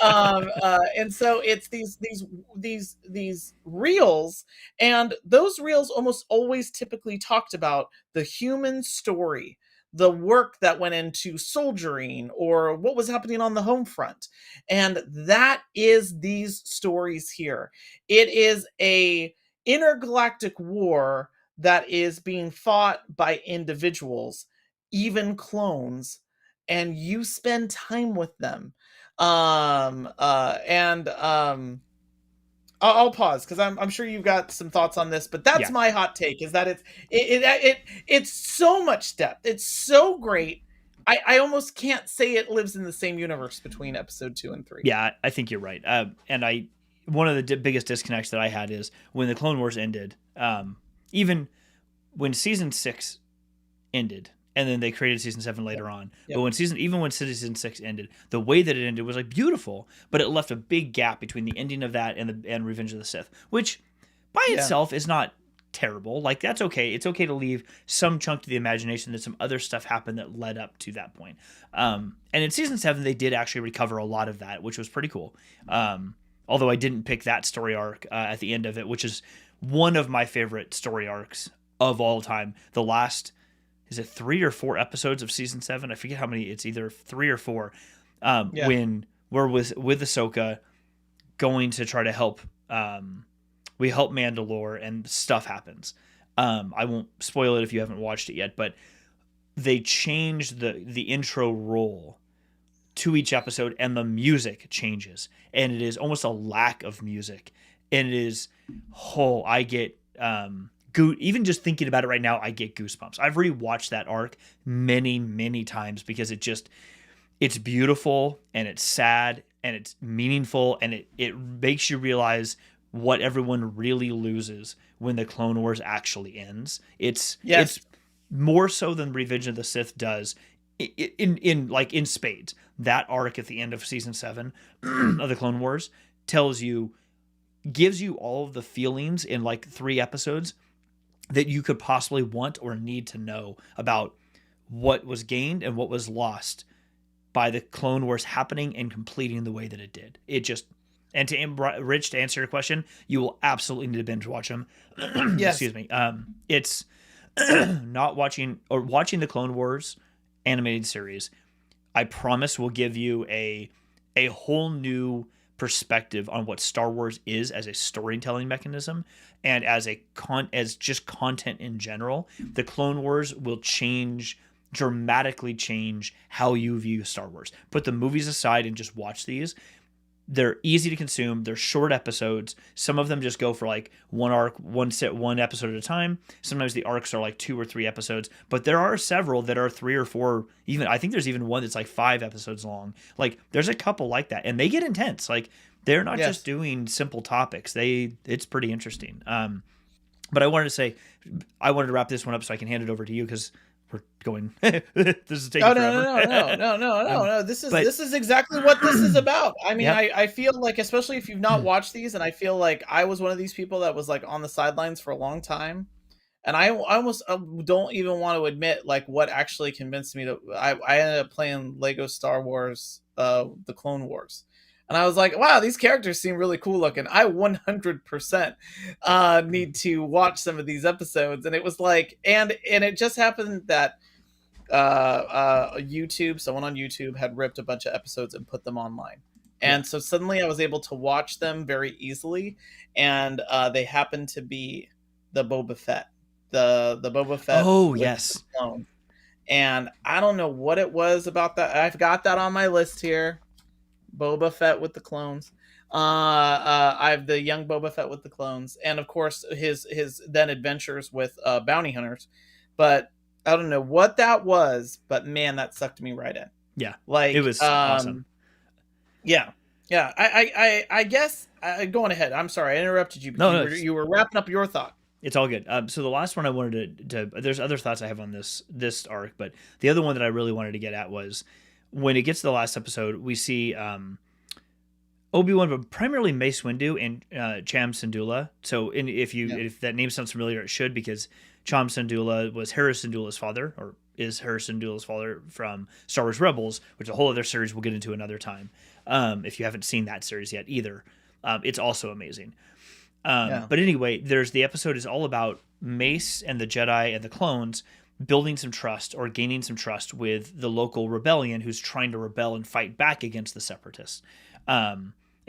so it's these reels, and those reels almost always typically talked about the human story, the work that went into soldiering or what was happening on the home front, and that is these stories here. It is a intergalactic war that is being fought by individuals, even clones, and you spend time with them. And I'll pause because I'm sure you've got some thoughts on this, but that's Yeah. my hot take: is that it's so much depth, it's so great. I almost can't say it lives in the same universe between episode 2 and 3. Yeah, I think you're right. And one of the biggest disconnects that I had is when the Clone Wars ended. Even when season 6 ended, and then they created season 7 later on. Yep. But when season 6 ended, the way that it ended was like beautiful, but it left a big gap between the ending of that and Revenge of the Sith, which by itself is not terrible. Like, that's okay. It's okay to leave some chunk to the imagination that some other stuff happened that led up to that point. And in season 7, they did actually recover a lot of that, which was pretty cool. Although I didn't pick that story arc at the end of it, which is one of my favorite story arcs of all time. The last, is it 3 or 4 episodes of season 7? I forget how many. It's either 3 or 4. When we're with Ahsoka going to try to help, we help Mandalore and stuff happens. I won't spoil it if you haven't watched it yet, but they changed the intro roll to each episode, and the music changes, and it is almost a lack of music, and it is I get even just thinking about it right now, I get goosebumps. I've rewatched that arc many times because it's beautiful, and it's sad, and it's meaningful, and it makes you realize what everyone really loses when the Clone Wars actually ends. It's more so than Revenge of the Sith does in spades. That arc at the end of season 7 of the Clone Wars gives you all of the feelings in like 3 episodes that you could possibly want or need to know about what was gained and what was lost by the Clone Wars happening and completing the way that it did. And to Rich, to answer your question, you will absolutely need to binge watch them. Yes. Excuse me. It's not watching the Clone Wars animated series, I promise, will give you a whole new perspective on what Star Wars is as a storytelling mechanism and as as just content in general. The Clone Wars will dramatically change how you view Star Wars. Put the movies aside and just watch these. They're easy to consume. They're short episodes. Some of them just go for like one arc, one episode at a time. Sometimes the arcs are like 2 or 3 episodes, but there are several that are 3 or 4. Even I think there's even one that's like 5 episodes long. Like, there's a couple like that, and they get intense. Like, they're not just doing simple topics. It's pretty interesting. But I wanted to wrap this one up so I can hand it over to you because we're going. This is taking forever. No. This is exactly what this is about. I mean, Yep. I feel like, especially if you've not watched these, and I feel like I was one of these people that was like on the sidelines for a long time, and I almost don't even want to admit like what actually convinced me that I ended up playing Lego Star Wars, the Clone Wars. And I was like, wow, these characters seem really cool looking. I 100% need to watch some of these episodes. And it was like, and it just happened that someone on YouTube had ripped a bunch of episodes and put them online. And so suddenly I was able to watch them very easily. And they happened to be the Boba Fett. The Boba Fett. Oh, yes. And I don't know what it was about that. I've got that on my list here. Boba Fett with the clones. I have the young Boba Fett with the clones, and of course his then adventures with bounty hunters. But I don't know what that was, but man, that sucked me right in. Yeah, like it was awesome. Yeah. I guess going ahead. I'm sorry, I interrupted you. Because you were wrapping up your thought. It's all good. So the last one I wanted to there's other thoughts I have on this arc, but the other one that I really wanted to get at was when it gets to the last episode, we see Obi-Wan, but primarily Mace Windu and Cham Syndulla. So if that name sounds familiar, it should, because Cham Syndulla was Hera Syndulla's father, or is Hera Syndulla's father from Star Wars Rebels, which is a whole other series we'll get into another time. If you haven't seen that series yet either, it's also amazing. But anyway, the episode is all about Mace and the Jedi and the clones building some trust, or gaining some trust, with the local rebellion who's trying to rebel and fight back against the Separatists.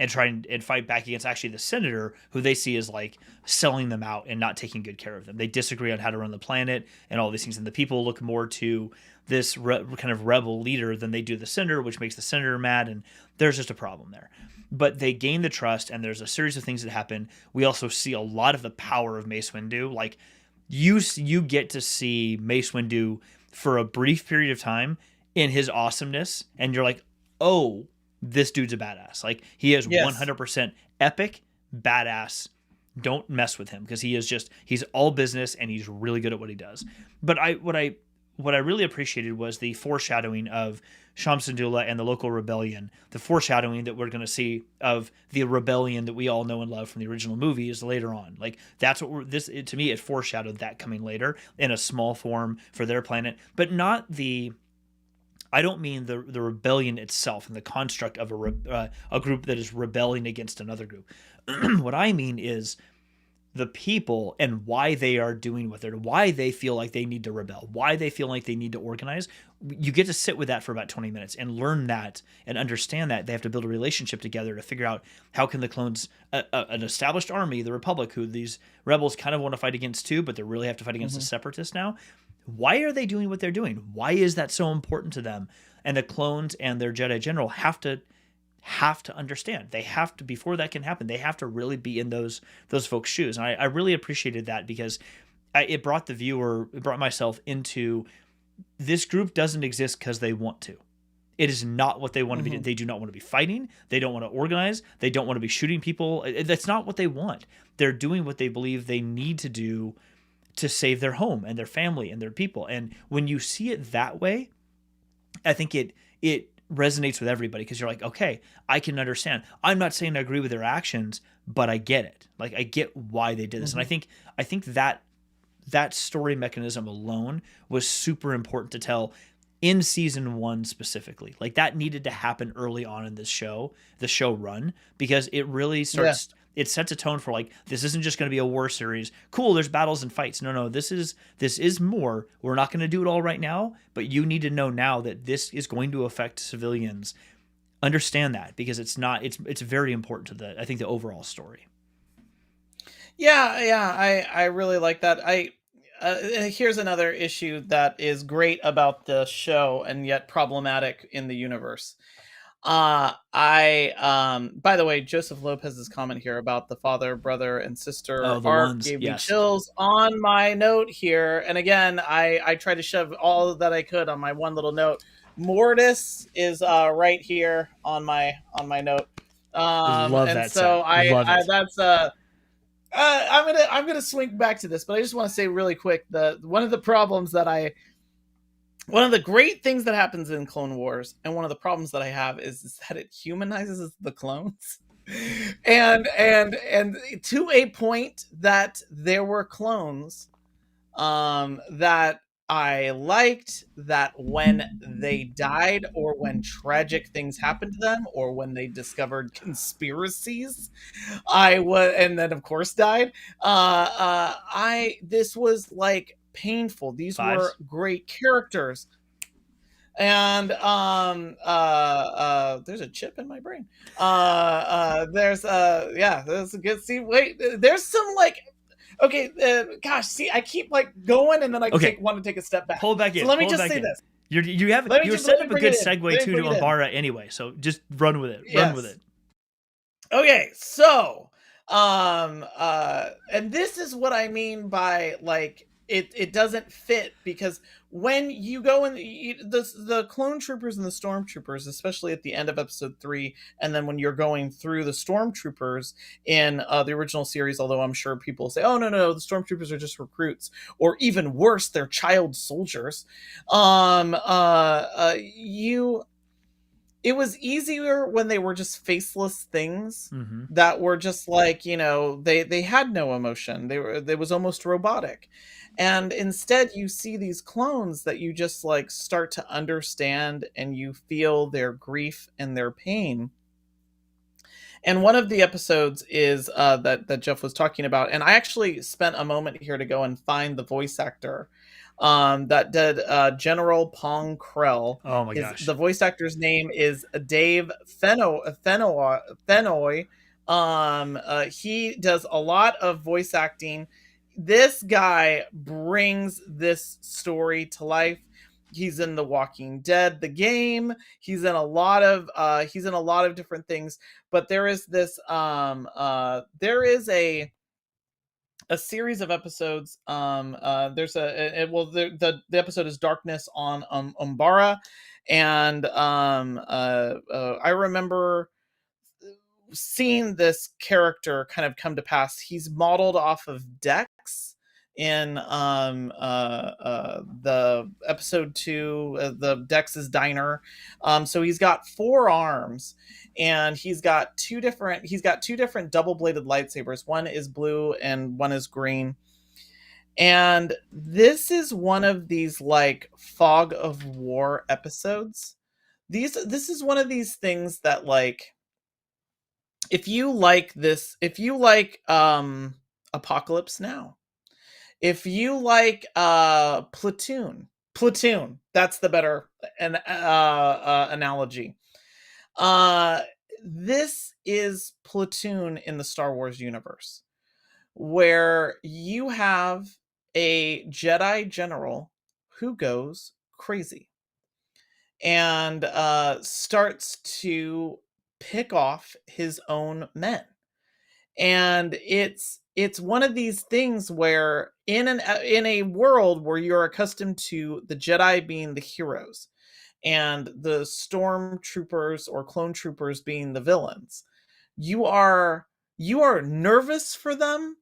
And try and fight back against actually the senator, who they see as like selling them out and not taking good care of them. They disagree on how to run the planet and all these things. And the people look more to this kind of rebel leader than they do the senator, which makes the senator mad. And there's just a problem there. But they gain the trust, and there's a series of things that happen. We also see a lot of the power of Mace Windu. Like you get to see Mace Windu for a brief period of time in his awesomeness. And you're like, oh, this dude's a badass. Like, he is 100% epic badass. Don't mess with him, because he's all business, and he's really good at what he does. But what I really appreciated was the foreshadowing of Cham Syndulla and the local rebellion, the foreshadowing that we're going to see of the rebellion that we all know and love from the original movies later on. Like, that's what to me, it foreshadowed that coming later in a small form for their planet, but not I don't mean the rebellion itself and the construct of a group that is rebelling against another group. What I mean is the people and why they are doing what they're doing, why they feel like they need to rebel, why they feel like they need to organize. You get to sit with that for about 20 minutes and learn that and understand that. They have to build a relationship together to figure out how can the clones, an established army, the Republic, who these rebels kind of want to fight against too, but they really have to fight against the Separatists now. Why are they doing what they're doing? Why is that so important to them? And the clones and their Jedi general have to understand. They have to, before that can happen, they have to really be in those folks' shoes. And I really appreciated that, because it brought myself into, this group doesn't exist because they want to. It is not what they want to be. They do not want to be fighting. They don't want to organize. They don't want to be shooting people. That's not what they want. They're doing what they believe they need to do to save their home and their family and their people. And when you see it that way, I think it resonates with everybody, because you're like, okay, I can understand. I'm not saying I agree with their actions, but I get it. Like, I get why they did this. And I think that story mechanism alone was super important to tell in season 1 specifically. Like, that needed to happen early on in this show, the show run, because it really starts, it sets a tone for, like, this isn't just going to be a war series. Cool, there's battles and fights. No, this is more. We're not going to do it all right now, but you need to know now that this is going to affect civilians. Understand that, because it's very important to the overall story. I really like that. Here's another issue that is great about the show and yet problematic in the universe. By the way, Joseph Lopez's comment here about the father, brother, and sister arc gave me chills on my note here. And again, I tried to shove all that I could on my one little note. Mortise is right here on my note. Love and that. So I'm gonna swing back to this, but I just want to say really quick, one of the great things that happens in Clone Wars, and one of the problems that I have is that it humanizes the clones. and to a point that there were clones that I liked, that when they died, or when tragic things happened to them, or when they discovered conspiracies, and then of course died. This was like painful. These were great characters. And there's a chip in my brain. There's a good scene. Wait, there's some like, okay, gosh, see, I keep like going, and then I want to take a step back. Pull back in. So let me just say this. You're setting up a good segue to Ombara anyway, so just run with it. Run with it. Okay, so and this is what I mean by like it doesn't fit, because when you go in the clone troopers and the stormtroopers, especially at the end of episode 3, and then when you're going through the stormtroopers in the original series, although I'm sure people will say, oh no, the stormtroopers are just recruits, or even worse, they're child soldiers. it was easier when they were just faceless things Mm-hmm. that were just like, they had no emotion. They was almost robotic. And instead you see these clones that you just like start to understand, and you feel their grief and their pain. And one of the episodes is that Jeff was talking about, and I actually spent a moment here to go and find the voice actor that did General Pong Krell. Oh my The gosh. voice actor's name is Dave Fennoy. He does a lot of voice acting. This guy brings this story to life. He's in The Walking Dead, the game. He's in a lot of different things. But there is this there is a series of episodes. There's the episode is Darkness on Ombara. And I remember seeing this character kind of come to pass. He's modeled off of Dex in the episode 2, the Dex's Diner. So he's got 4 arms, and he's got two different double-bladed lightsabers. One is blue and one is green. And this is one of these like fog of war episodes. This is one of these things that, like, if you like Apocalypse Now, if you like Platoon, that's the better analogy. uh this is Platoon in the Star Wars universe, where you have a Jedi general who goes crazy and starts to pick off his own men. And it's one of these things where in a world where you're accustomed to the Jedi being the heroes and the stormtroopers or clone troopers being the villains, you are nervous for them.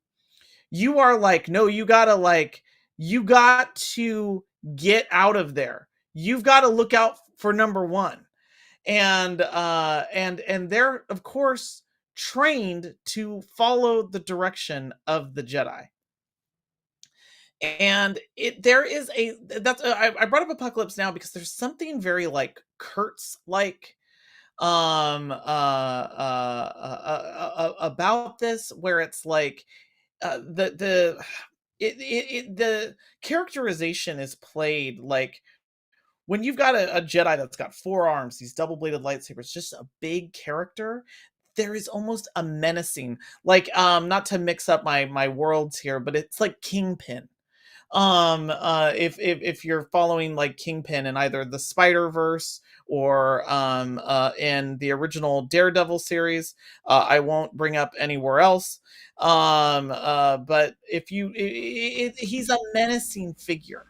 You are like, no, you got to get out of there. You've got to look out for number one. And they're of course trained to follow the direction of the Jedi. And there is I brought up Apocalypse Now because there's something very like Kurtz like about this, where it's like the characterization is played like, when you've got a Jedi that's got 4 arms, these double-bladed lightsabers, just a big character, there is almost a menacing, like, not to mix up my worlds here, but it's like Kingpin. If you're following like Kingpin in either the Spider-Verse or in the original Daredevil series, I won't bring up anywhere else. But if you, he's a menacing figure,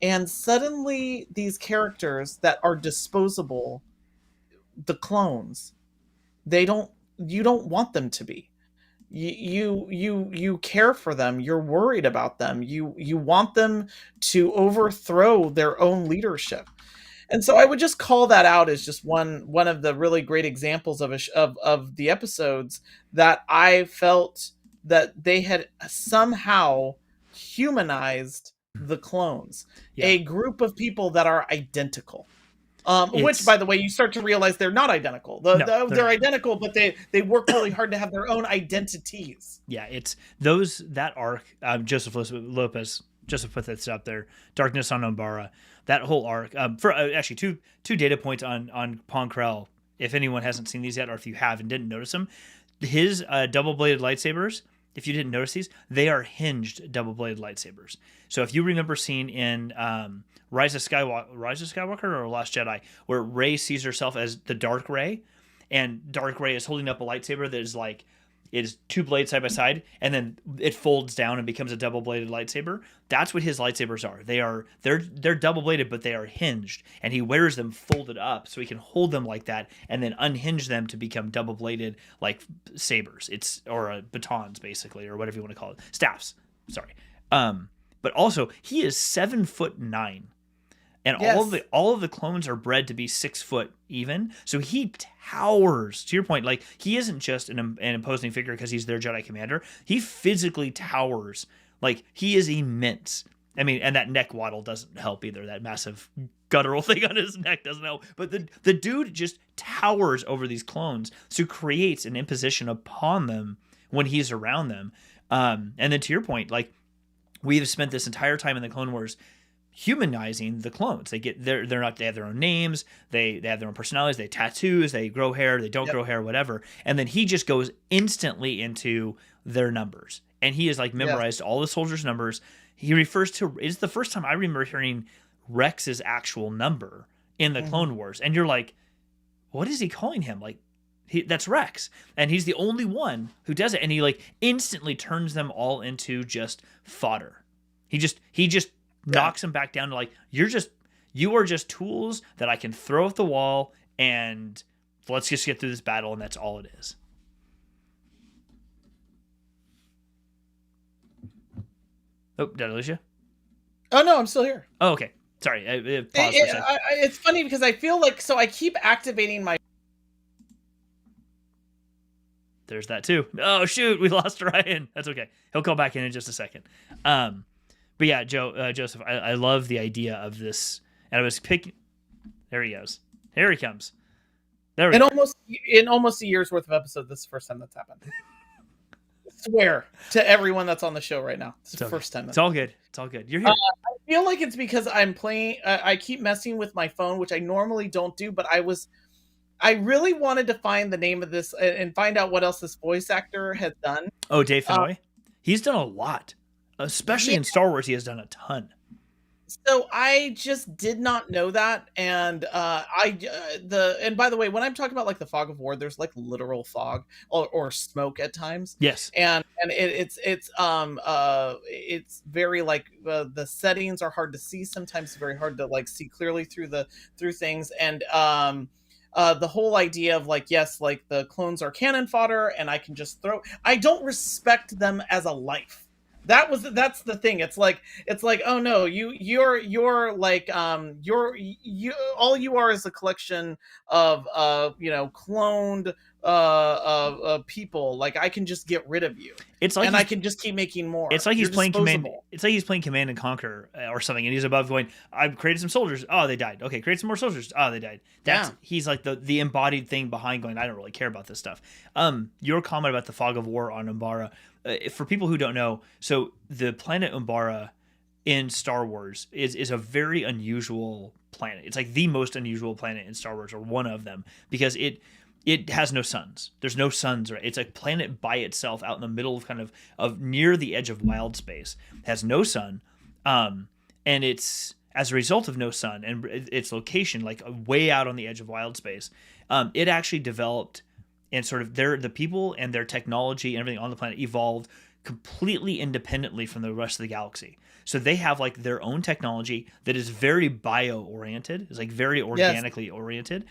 and suddenly these characters that are disposable, the clones, they don't you don't want them to be. You care for them, you're worried about them, you want them to overthrow their own leadership. And so I would just call that out as just one of the really great examples of the episodes that I felt that they had somehow humanized the clones, Yeah. a group of people that are identical. Which, It's by the way, you start to realize they're not identical. no, they're They're not. identical, but they work really hard to have their own identities. Yeah, it's that arc. Joseph put this up there. Darkness on Umbara. That whole arc. For actually two data points on Pong Krell. If anyone hasn't seen these yet, or if you have and didn't notice them, his double bladed lightsabers. If you didn't notice these, they are hinged double bladed lightsabers. So if you remember seeing in Rise of Skywalker or Last Jedi, where Rey sees herself as the Dark Rey, and Dark Rey is holding up a lightsaber that is like, it is 2 blades side by side, and then it folds down and becomes a double bladed lightsaber. That's what his lightsabers are. They're double bladed, but they are hinged, and he wears them folded up so he can hold them like that, and then unhinge them to become double bladed like sabers. It's or batons basically, or whatever you want to call it, staffs. Sorry. But also he is 7'9". And Yes. all of the clones are bred to be 6 foot even. So he towers. To your point, like he isn't just an imposing figure because he's their Jedi commander. He physically towers. Like he is immense. I mean, and that neck waddle doesn't help either. That massive guttural thing on his neck doesn't help. But the dude just towers over these clones, so creates an imposition upon them when he's around them. And then to your point, like we have spent this entire time in the Clone Wars humanizing the clones. They have their own names, they have their own personalities, they have tattoos, they grow hair, they don't grow hair, whatever. And then he just goes instantly into their numbers. And he has like memorized all the soldiers' numbers. He refers to, it's the first time I remember hearing Rex's actual number in the Clone Wars. And you're like, what is he calling him? Like, that's Rex. And he's the only one who does it. And he like instantly turns them all into just fodder. He just knocks them back down to like, you are just tools that I can throw at the wall and let's just get through this battle. And that's all it is. Oh, did I lose you? Oh no, I'm still here. Oh, okay. Sorry. I paused for a second. It's funny because I feel like, so I keep activating my. There's that too. Oh shoot, we lost Ryan. That's okay. He'll call back in just a second. But yeah, Joseph, I love the idea of this. And I was picking. There he goes. Here he comes. There we go. In almost a year's worth of episodes, this is the first time that's happened. I swear to everyone that's on the show right now. It's the first time. It's all good. It's all good. You're here. I feel like it's because I'm playing. I keep messing with my phone, which I normally don't do, but I really wanted to find the name of this and find out what else this voice actor has done. Oh, Dave Filoni? He's done a lot. Especially in Star Wars, he has done a ton. So I just did not know that, and and by the way, when I'm talking about like the fog of war, there's like literal fog or smoke at times. Yes, and it's very like the settings are hard to see sometimes. It's very hard to like see clearly through things, and the whole idea of like, yes, like the clones are cannon fodder, and I can just throw. I don't respect them as a life. That's the thing. It's like, oh no, you're like, you all you are is a collection of cloned people. Like I can just get rid of you. It's like, and I can just keep making more. It's like he's playing Command. It's like he's playing Command and Conquer or something, and he's above going, I've created some soldiers. Oh, they died. Okay, create some more soldiers. Oh, they died. He's like the embodied thing behind going, I don't really care about this stuff. Your comment about the fog of war on Ombara, for people who don't know, so the planet Ombara in Star Wars is a very unusual planet. It's like the most unusual planet in Star Wars, or one of them, because it has no suns. There's no suns, right? It's a planet by itself out in the middle of near the edge of wild space. It has no sun. And it's as a result of no sun and its location, like way out on the edge of wild space, it actually developed, and sort of the people and their technology and everything on the planet evolved completely independently from the rest of the galaxy. So they have like their own technology that is very bio-oriented. It's like very organically oriented.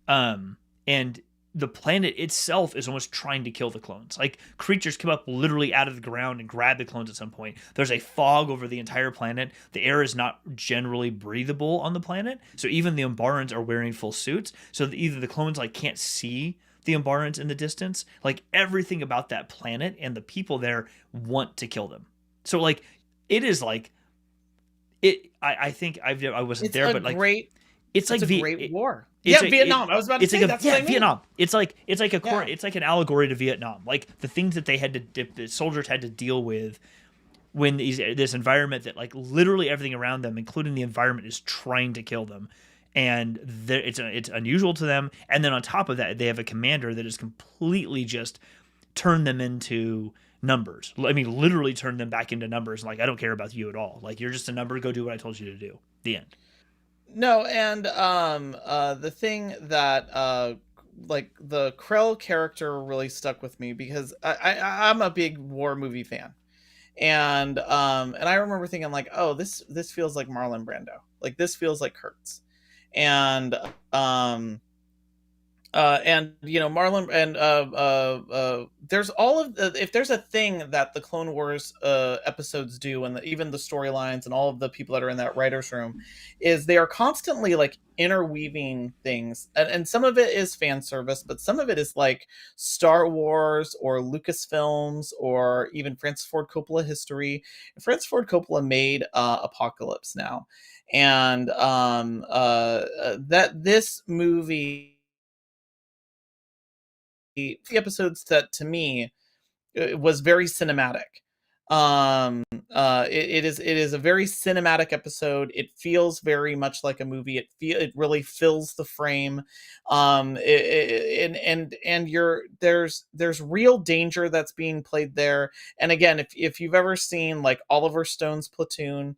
And the planet itself is almost trying to kill the clones. Like creatures come up literally out of the ground and grab the clones at some point. There's a fog over the entire planet. The air is not generally breathable on the planet. So even the Umbarans are wearing full suits. So that either the clones like can't see the Umbarans in the distance. Like everything about that planet and the people there want to kill them. So like it is like it. I think I wasn't there, but like it's like a great war. Vietnam. I was about to say that's what I mean. Vietnam. It's like it's like an allegory to Vietnam. Like the things that the soldiers had to deal with when this environment that like literally everything around them, including the environment, is trying to kill them, and it's unusual to them. And then on top of that, they have a commander that has completely just turned them into numbers. I mean, literally turned them back into numbers. Like I don't care about you at all. Like you're just a number. Go do what I told you to do. The end. No, and the thing that like the Krell character really stuck with me because I'm a big war movie fan, and I remember thinking like, oh, this feels like Marlon Brando, like this feels like Kurtz, and And Marlon and there's all of the, if there's a thing that the Clone Wars episodes do, and even the storylines and all of the people that are in that writers room, is they are constantly like interweaving things, and some of it is fan service, but some of it is like Star Wars or Lucasfilms or even Francis Ford Coppola history. Francis Ford Coppola made Apocalypse Now, and that this movie, the episodes that to me was very cinematic. It is a very cinematic episode. It feels very much like a movie. It really fills the frame. There's real danger that's being played there. And again, if you've ever seen like Oliver Stone's Platoon,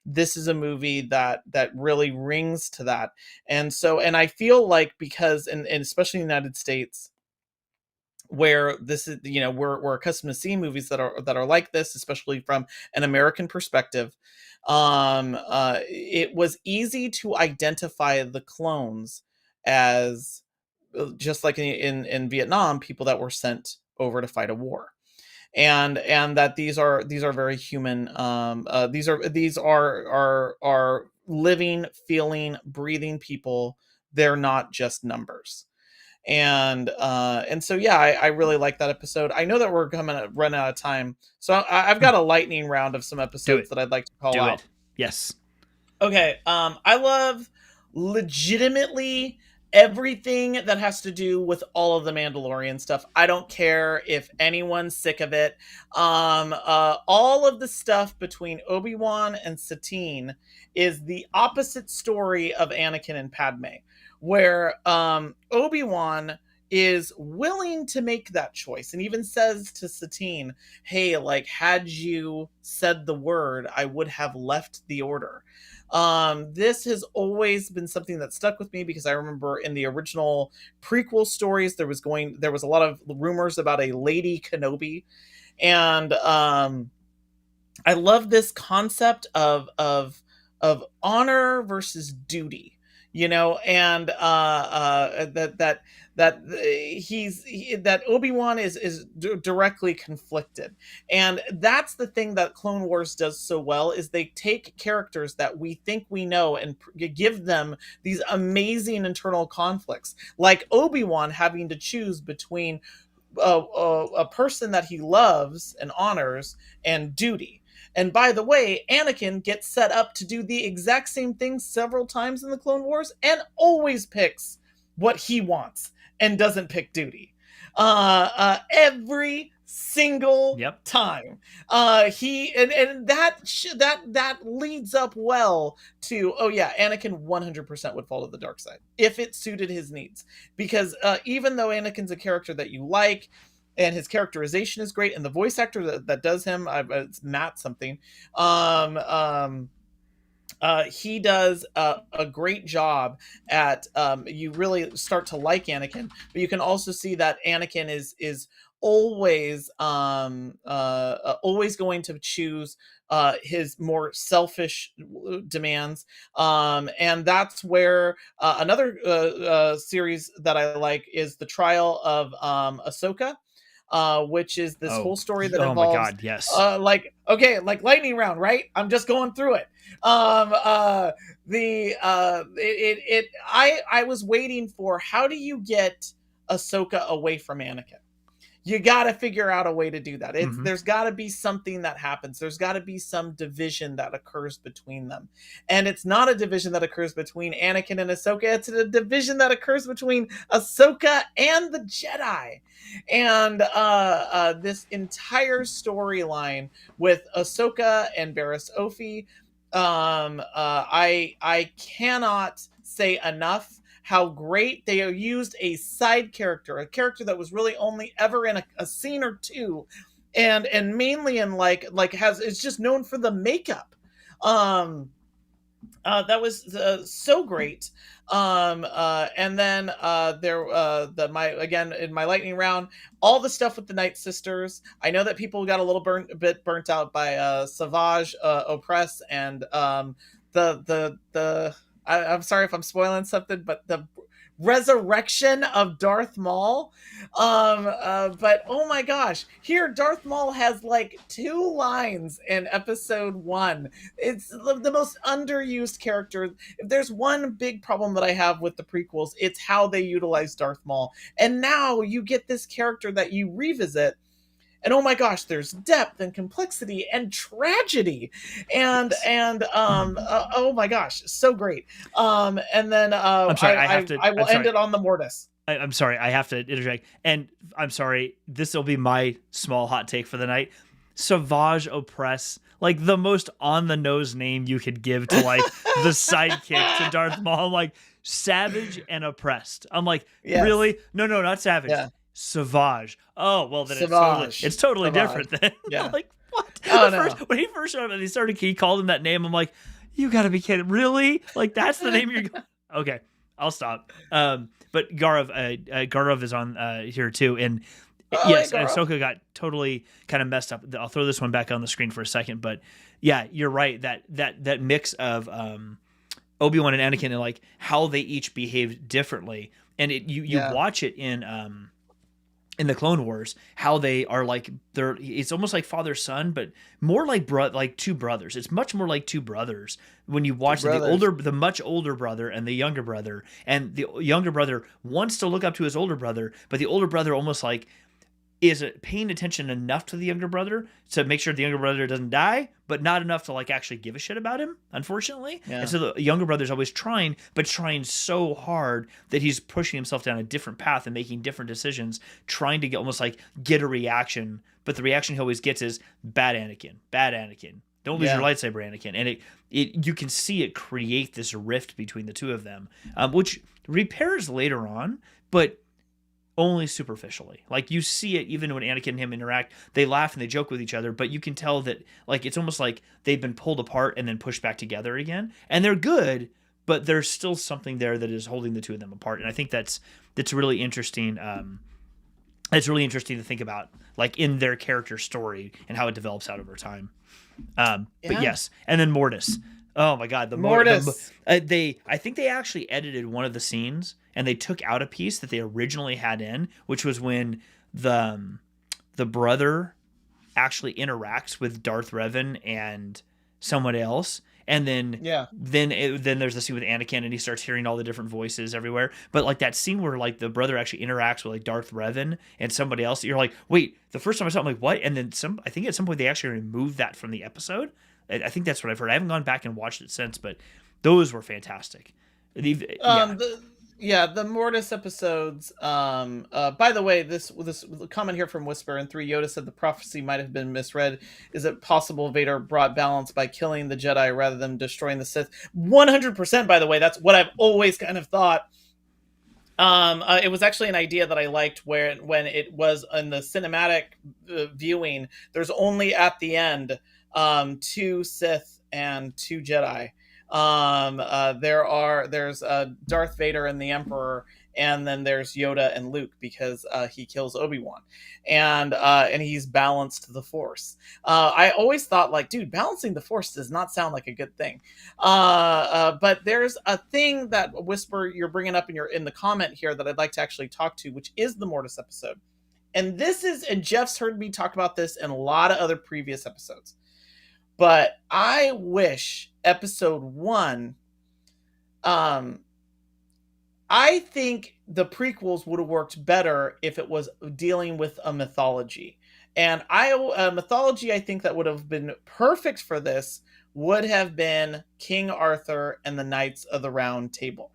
this is a movie that really rings to that. And I feel like, because and especially in the United States, where this is, we're accustomed to seeing movies that are like this, especially from an American perspective. It was easy to identify the clones as, just like in Vietnam, people that were sent over to fight a war, and that these are very human. These are living, feeling, breathing people. They're not just numbers. And so yeah, I really like that episode. I know that we're coming to run out of time, so I've got a lightning round of some episodes that I'd like to call out. Yes. Okay. I love legitimately everything that has to do with all of the Mandalorian stuff. I don't care if anyone's sick of it. All of the stuff between Obi-Wan and Satine is the opposite story of Anakin and Padme, where Obi-Wan is willing to make that choice and even says to Satine, hey, like, had you said the word, I would have left the order. This has always been something that stuck with me, because I remember in the original prequel stories, there was a lot of rumors about a Lady Kenobi. And I love this concept of honor versus duty, and that Obi-Wan is directly conflicted. And that's the thing that Clone Wars does so well, is they take characters that we think we know and give them these amazing internal conflicts, like Obi-Wan having to choose between a person that he loves and honors and duty. And by the way, Anakin gets set up to do the exact same thing several times in the Clone Wars and always picks what he wants and doesn't pick duty. Every single time. And that leads up well to, oh yeah, Anakin 100% would fall to the dark side if it suited his needs. Because even though Anakin's a character that you like, and his characterization is great, and the voice actor that does him, it's Matt something, he does a great job at, you really start to like Anakin, but you can also see that Anakin is always always going to choose his more selfish demands, and that's where another series that I like is the Trial of Ahsoka, which is this whole story that involves, my God, yes. like lightning round, right? I'm just going through it. I was waiting for, how do you get Ahsoka away from Anakin? You got to figure out a way to do that. There's got to be something that happens. There's got to be some division that occurs between them. And it's not a division that occurs between Anakin and Ahsoka. It's a division that occurs between Ahsoka and the Jedi. And this entire storyline with Ahsoka and Barriss Offee, I cannot say enough how great they used a side character, a character that was really only ever in a scene or two, and mainly in is just known for the makeup. That was so great. And then in my lightning round, all the stuff with the Night Sisters. I know that people got a bit burnt out by Savage Opress, and I'm sorry if I'm spoiling something, but the resurrection of Darth Maul. But oh my gosh, here Darth Maul has like 2 lines in episode 1. It's the most underused character. If there's one big problem that I have with the prequels, it's how they utilize Darth Maul. And now you get this character that you revisit, and oh my gosh, there's depth and complexity and tragedy, and oh my gosh, so great. And then I'm sorry, I will end it on the Mortis. I'm sorry, I have to interject, and I'm sorry, this will be my small hot take for the night. Savage Opress, like the most on the nose name you could give to like the sidekick to Darth Maul. I'm like, Savage and Oppressed. I'm like, yes. Really? No, not Savage. Yeah. Savage. Oh, well, then it's totally different then. Yeah. Like, what? When he first showed up and he called him that name, I'm like, you gotta be kidding. Really? Like, that's the name you're going. Okay, I'll stop. But Garov is on here too. And yes, Ahsoka got totally kind of messed up. I'll throw this one back on the screen for a second. But yeah, you're right. That mix of Obi-Wan and Anakin and like how they each behaved differently. And you watch it in the Clone Wars, how they are like it's almost like father son, but more like like two brothers. It's much more like two brothers when you watch the much older brother and the younger brother, and the younger brother wants to look up to his older brother, but the older brother almost like is paying attention enough to the younger brother to make sure the younger brother doesn't die, but not enough to like actually give a shit about him, unfortunately. Yeah. And so the younger brother's always trying so hard that he's pushing himself down a different path and making different decisions, trying to get a reaction. But the reaction he always gets is bad Anakin. Don't lose your lightsaber, Anakin. And you can see it create this rift between the two of them, which repairs later on, but only superficially. Like, you see it even when Anakin and him interact, they laugh and they joke with each other, but you can tell that like it's almost like they've been pulled apart and then pushed back together again. And they're good, but there's still something there that is holding the two of them apart. And I think that's really interesting. It's really interesting to think about, like, in their character story and how it develops out over time. But yes, and then Mortis. Oh my God, the Mortis. I think they actually edited one of the scenes and they took out a piece that they originally had in, which was when the brother actually interacts with Darth Revan and someone else. And then there's the scene with Anakin and he starts hearing all the different voices everywhere. But like that scene where like the brother actually interacts with like Darth Revan and somebody else, you're like, wait, the first time I saw it, I'm like, what? And then I think at some point they actually removed that from the episode. I think that's what I've heard. I haven't gone back and watched it since, but those were fantastic. The Mortis episodes. By the way, this comment here from Whisper and 3 Yoda said the prophecy might have been misread. Is it possible Vader brought balance by killing the Jedi rather than destroying the Sith? 100%. By the way, that's what I've always kind of thought. It was actually an idea that I liked when it was in the cinematic viewing. There's only at the end 2 Sith and 2 Jedi. There's Darth Vader and the Emperor, and then there's Yoda and Luke because he kills Obi-Wan, and he's balanced the Force. I always thought, like, dude, balancing the Force does not sound like a good thing. But there's a thing that Whisper you're bringing up in the comment here that I'd like to actually talk to, which is the Mortis episode, and Jeff's heard me talk about this in a lot of other previous episodes. But I wish episode 1, I think the prequels would have worked better if it was dealing with a mythology. And a mythology I think that would have been perfect for this would have been King Arthur and the Knights of the Round Table.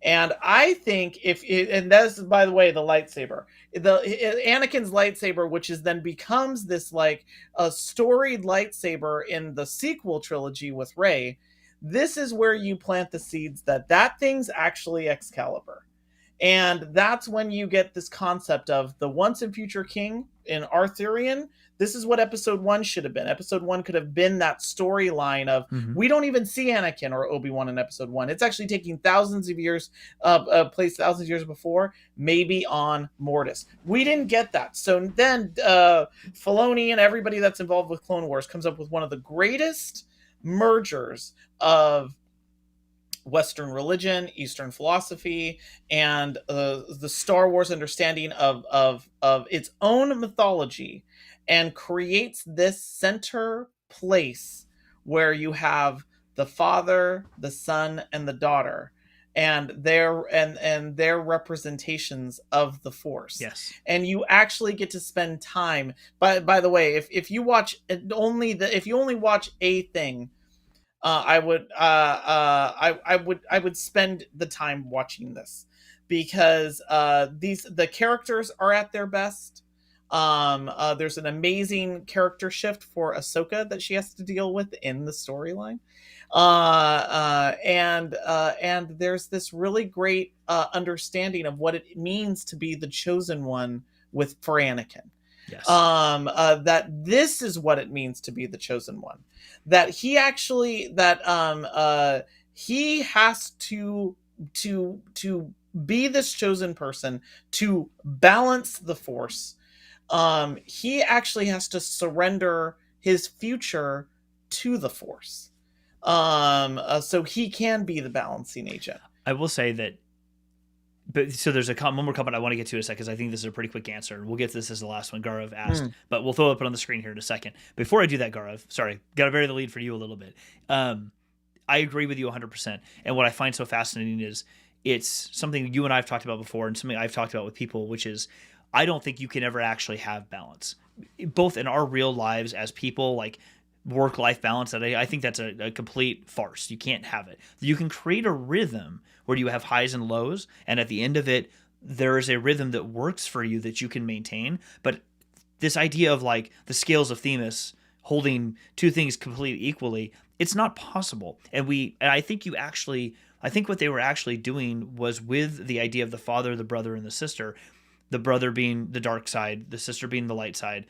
And I think and that's, by the way, the lightsaber, Anakin's lightsaber, which then becomes this like a storied lightsaber in the sequel trilogy with Rey. This is where you plant the seeds that thing's actually Excalibur. And that's when you get this concept of the once and future king in Arthurian. This is what episode 1 should have been. Episode 1 could have been that storyline of, we don't even see Anakin or Obi-Wan in episode 1. It's actually taking thousands of years, place thousands of years before, maybe on Mortis. We didn't get that. So then Filoni and everybody that's involved with Clone Wars comes up with one of the greatest mergers of Western religion, Eastern philosophy, and the Star Wars understanding of its own mythology, and creates this center place where you have the father, the son, and the daughter, and their representations of the Force. Yes. And you actually get to spend time. By the way, if you watch if you only watch a thing, I would spend the time watching this, because the characters are at their best. There's an amazing character shift for Ahsoka that she has to deal with in the storyline, and there's this really great understanding of what it means to be the chosen one for Anakin. Yes. That this is what it means to be the chosen one. That he actually he has to be this chosen person to balance the Force. He actually has to surrender his future to the Force, so he can be the balancing agent. I will say that. But so there's one more comment I want to get to in a second, because I think this is a pretty quick answer. We'll get to this as the last one Gaurav asked, but we'll throw it up on the screen here in a second. Before I do that, Gaurav, sorry, got to vary the lead for you a little bit. I agree with you 100%. And what I find so fascinating is it's something you and I have talked about before, and something I've talked about with people, which is I don't think you can ever actually have balance, both in our real lives as people, like work-life balance. That I think that's a complete farce. You can't have it. You can create a rhythm where you have highs and lows, and at the end of it, there is a rhythm that works for you that you can maintain. But this idea of like the scales of Themis holding two things completely equally, it's not possible. And I think what they were actually doing was, with the idea of the father, the brother, and the sister, the brother being the dark side, the sister being the light side,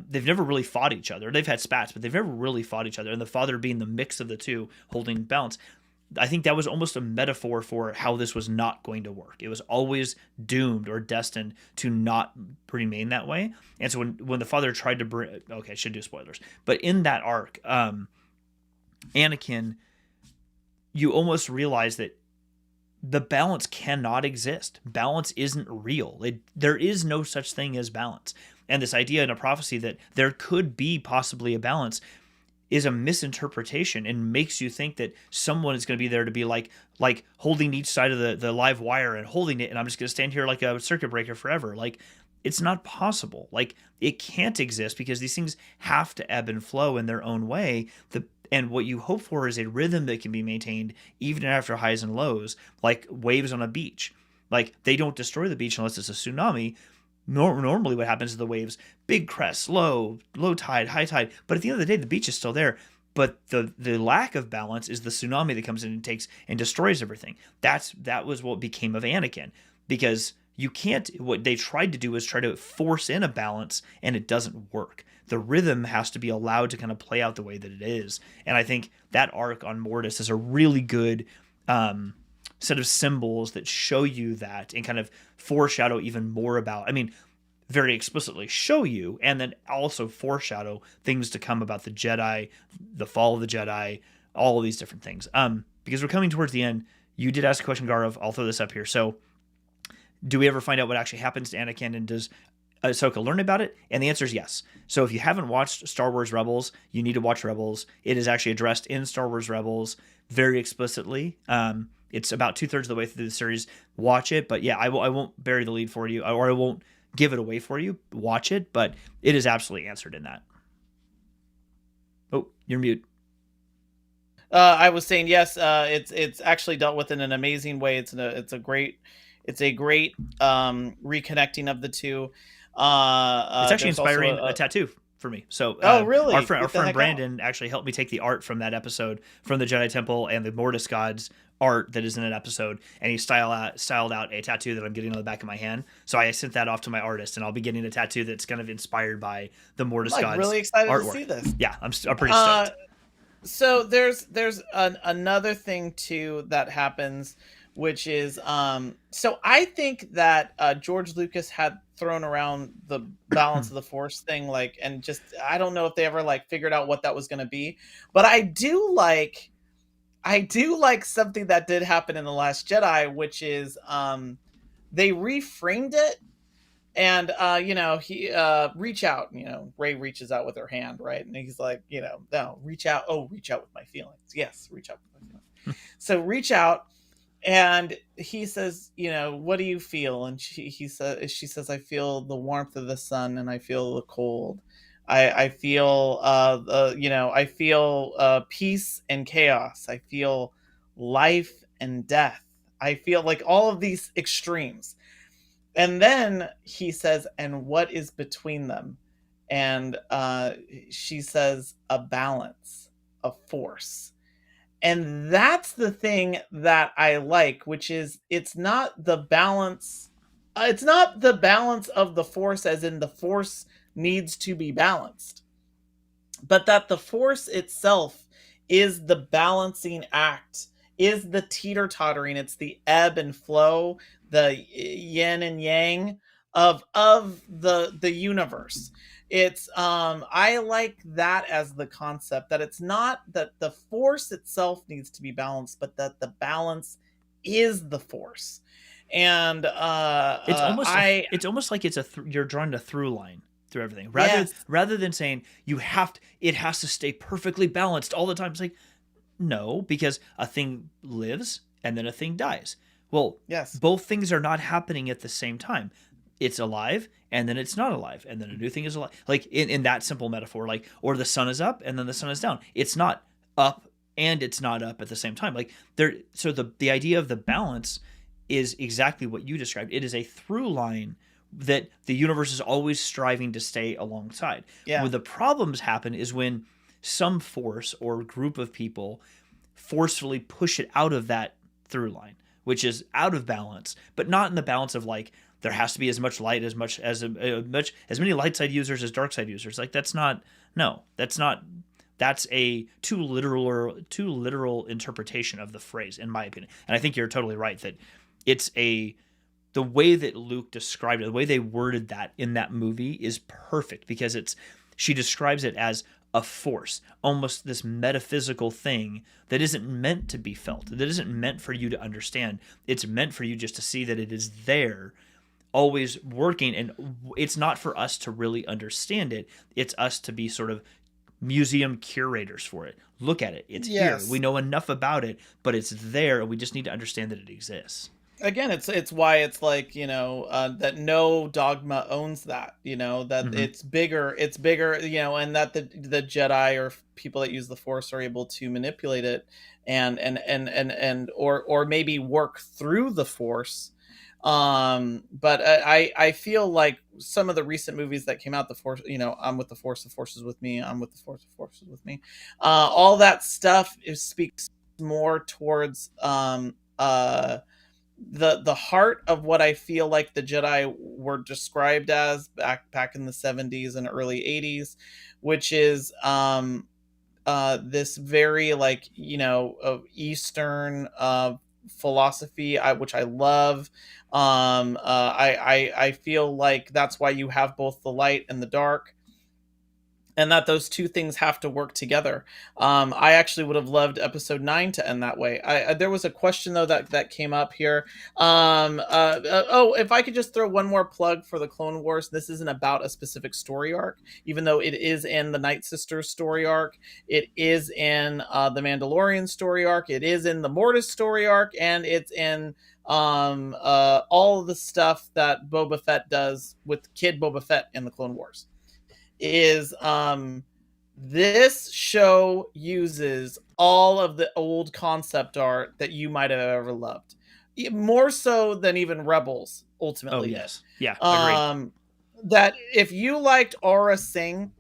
they've never really fought each other. They've had spats, but they've never really fought each other. And the father being the mix of the two, holding balance. I think that was almost a metaphor for how this was not going to work. It was always doomed or destined to not remain that way. And so when the father tried to I should do spoilers, but in that arc, Anakin, you almost realize that the balance cannot exist. Balance isn't real. There is no such thing as balance. And this idea in a prophecy that there could be possibly a balance is a misinterpretation, and makes you think that someone is going to be there to be like holding each side of the live wire and holding it, and I'm just going to stand here like a circuit breaker forever. Like, it's not possible. Like, it can't exist, because these things have to ebb and flow in their own way. And what you hope for is a rhythm that can be maintained even after highs and lows, like waves on a beach. Like, they don't destroy the beach unless it's a tsunami. Normally what happens is the waves, big crests, low tide, high tide. But at the end of the day, the beach is still there. But the lack of balance is the tsunami that comes in and takes and destroys everything. That was what became of Anakin. Because what they tried to do was try to force in a balance, and it doesn't work. The rhythm has to be allowed to kind of play out the way that it is. And I think that arc on Mortis is a really good set of symbols that show you that, and kind of foreshadow even more about, very explicitly show you, and then also foreshadow things to come about the Jedi, the fall of the Jedi, all of these different things. Because we're coming towards the end. You did ask a question, Gaurav. I'll throw this up here. So, do we ever find out what actually happens to Anakin, and does Ahsoka learn about it? And the answer is yes. So if you haven't watched Star Wars Rebels, you need to watch Rebels. It is actually addressed in Star Wars Rebels very explicitly. It's about 2/3 of the way through the series. Watch it. But yeah, I won't bury the lead for you, or I won't give it away for you. Watch it, but it is absolutely answered in that. Oh, you're mute. I was saying yes. It's actually dealt with in an amazing way. It's a great reconnecting of the two. It's actually inspiring a tattoo for me. So, really? Our friend Brandon actually helped me take the art from that episode, from the Jedi Temple and the Mortis gods art that is in that episode, and he styled out a tattoo that I'm getting on the back of my hand. So I sent that off to my artist, and I'll be getting a tattoo that's kind of inspired by the Mortis gods. I'm really excited artwork. to see this. Yeah, I'm pretty stoked. So there's another thing too that happens, which is so I think that George Lucas had thrown around the balance of the Force thing, like, and just I don't know if they ever like figured out what that was going to be, but I do like I do like something that did happen in The Last Jedi, which is they reframed it. And he reach out, Ray reaches out with her hand, right? And he's like, no, reach out. Oh, reach out with my feelings. Yes, reach out with my feelings. So reach out, and he says, what do you feel? And she says, I feel the warmth of the sun, and I feel the cold. I feel I feel peace and chaos. I feel life and death. I feel like all of these extremes. And then he says, and what is between them? And she says, a balance, a force. And that's the thing that I like, which is it's not the balance. It's not the balance of the force, as in the force needs to be balanced, but that the force itself is the balancing act, is the teeter-tottering. It's the ebb and flow, the yin and yang of the universe. It's I like that as the concept, that it's not that the force itself needs to be balanced, but that the balance is the force. And it's almost like you're drawing a through line through everything, yes, rather than saying it has to stay perfectly balanced all the time. It's like, no, because a thing lives and then a thing dies. Well, yes, both things are not happening at the same time. It's alive and then it's not alive, and then a new thing is alive. Like in that simple metaphor, like, or the sun is up and then the sun is down. It's not up and it's not up at the same time. Like there, so the idea of the balance is exactly what you described. It is a through line that the universe is always striving to stay alongside. yeah, Where the problems happen is when some force or group of people forcefully push it out of that through line, which is out of balance, but not in the balance of like there has to be as much light as many light side users as dark side users. Like that's a too literal interpretation of the phrase, in my opinion. And I think you're totally right that the way that Luke described it, the way they worded that in that movie is perfect, because she describes it as a force, almost this metaphysical thing that isn't meant to be felt, that isn't meant for you to understand. It's meant for you just to see that it is there, always working, and it's not for us to really understand it. It's us to be sort of museum curators for it. Look at it. It's here. We know enough about it, but it's there, and we just need to understand that it exists. Again, it's why it's like, that no dogma owns that, that it's bigger, and that the Jedi or people that use the Force are able to manipulate it or maybe work through the Force. But I feel like some of the recent movies that came out, the Force, I'm with the Force is with me, I'm with the Force is with me, all that stuff speaks more towards the heart of what I feel like the Jedi were described as back in the 70s and early 80s, which is this very like of Eastern philosophy, which I love. I feel like that's why you have both the light and the dark, and that those two things have to work together. I actually would have loved episode 9 to end that way. There was a question though that came up here. If I could just throw one more plug for the Clone Wars. This isn't about a specific story arc, even though it is in the Night Sisters story arc. It is in the Mandalorian story arc. It is in the Mortis story arc, and it's in all of the stuff that Boba Fett does with Kid Boba Fett in the Clone Wars. Is this show uses all of the old concept art that you might have ever loved, more so than even Rebels ultimately. Oh yes, yeah, agreed. That if you liked Aura Singh,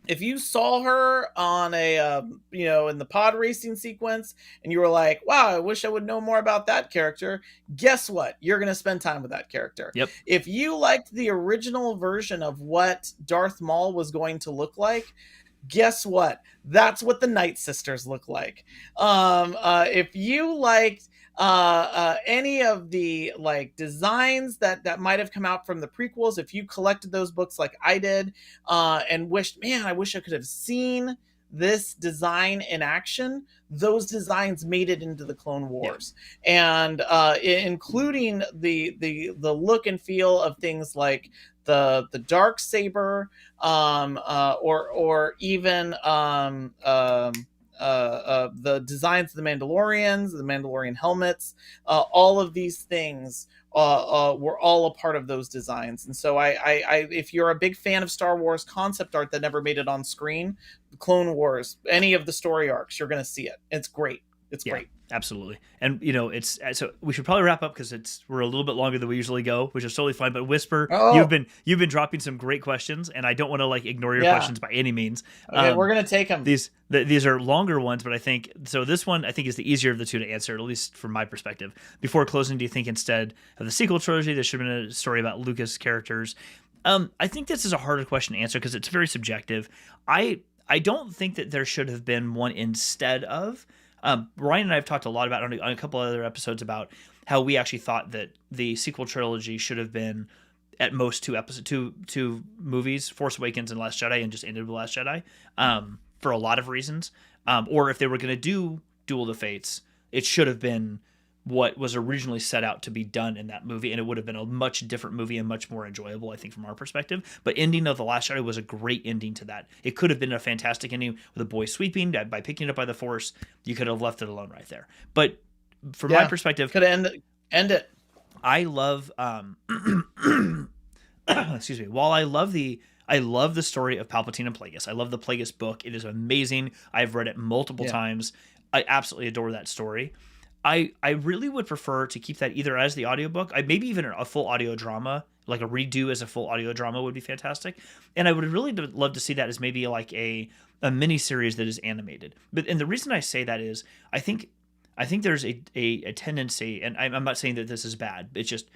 if you saw her on a in the pod racing sequence and you were like, wow, I wish I would know more about that character, guess what? You're going to spend time with that character. Yep. If you liked the original version of what Darth Maul was going to look like, guess what? That's what the Night Sisters look like. If you liked any of the like designs that might have come out from the prequels, if you collected those books like I did, and wished, man, I wish I could have seen this design in action, those designs made it into the Clone Wars, and including the look and feel of things like the dark saber, or even the designs of the Mandalorians, the Mandalorian helmets, all of these things were all a part of those designs. And so if you're a big fan of Star Wars concept art that never made it on screen, the Clone Wars, any of the story arcs, you're going to see it. It's great. It's great. Absolutely. And it's so we should probably wrap up because we're a little bit longer than we usually go, which is totally fine. But Whisper, you've been dropping some great questions, and I don't want to ignore your questions by any means. Okay, we're gonna take them. These are longer ones, but I think so. This one I think is the easier of the two to answer, at least from my perspective. Before closing, do you think instead of the sequel trilogy, there should have been a story about Lucas characters? I think this is a harder question to answer because it's very subjective. I don't think that there should have been one instead of. Ryan and I have talked a lot about on a couple other episodes about how we actually thought that the sequel trilogy should have been at most two movies, Force Awakens and Last Jedi, and just ended with Last Jedi, for a lot of reasons. Or if they were going to do Duel of the Fates, it should have been what was originally set out to be done in that movie, and it would have been a much different movie and much more enjoyable, I think, from our perspective. But ending of The Last Jedi was a great ending to that. It could have been a fantastic ending with a boy sweeping by picking it up by the Force. You could have left it alone right there. But from my perspective, could have end it. I love excuse me. While I love the story of Palpatine and Plagueis. I love the Plagueis book. It is amazing. I've read it multiple times. I absolutely adore that story. I really would prefer to keep that either as the audiobook, maybe even a full audio drama, like a redo as a full audio drama would be fantastic. And I would really love to see that as maybe like a mini series that is animated. And the reason I say that is I think there's a tendency, and I'm not saying that this is bad, it's just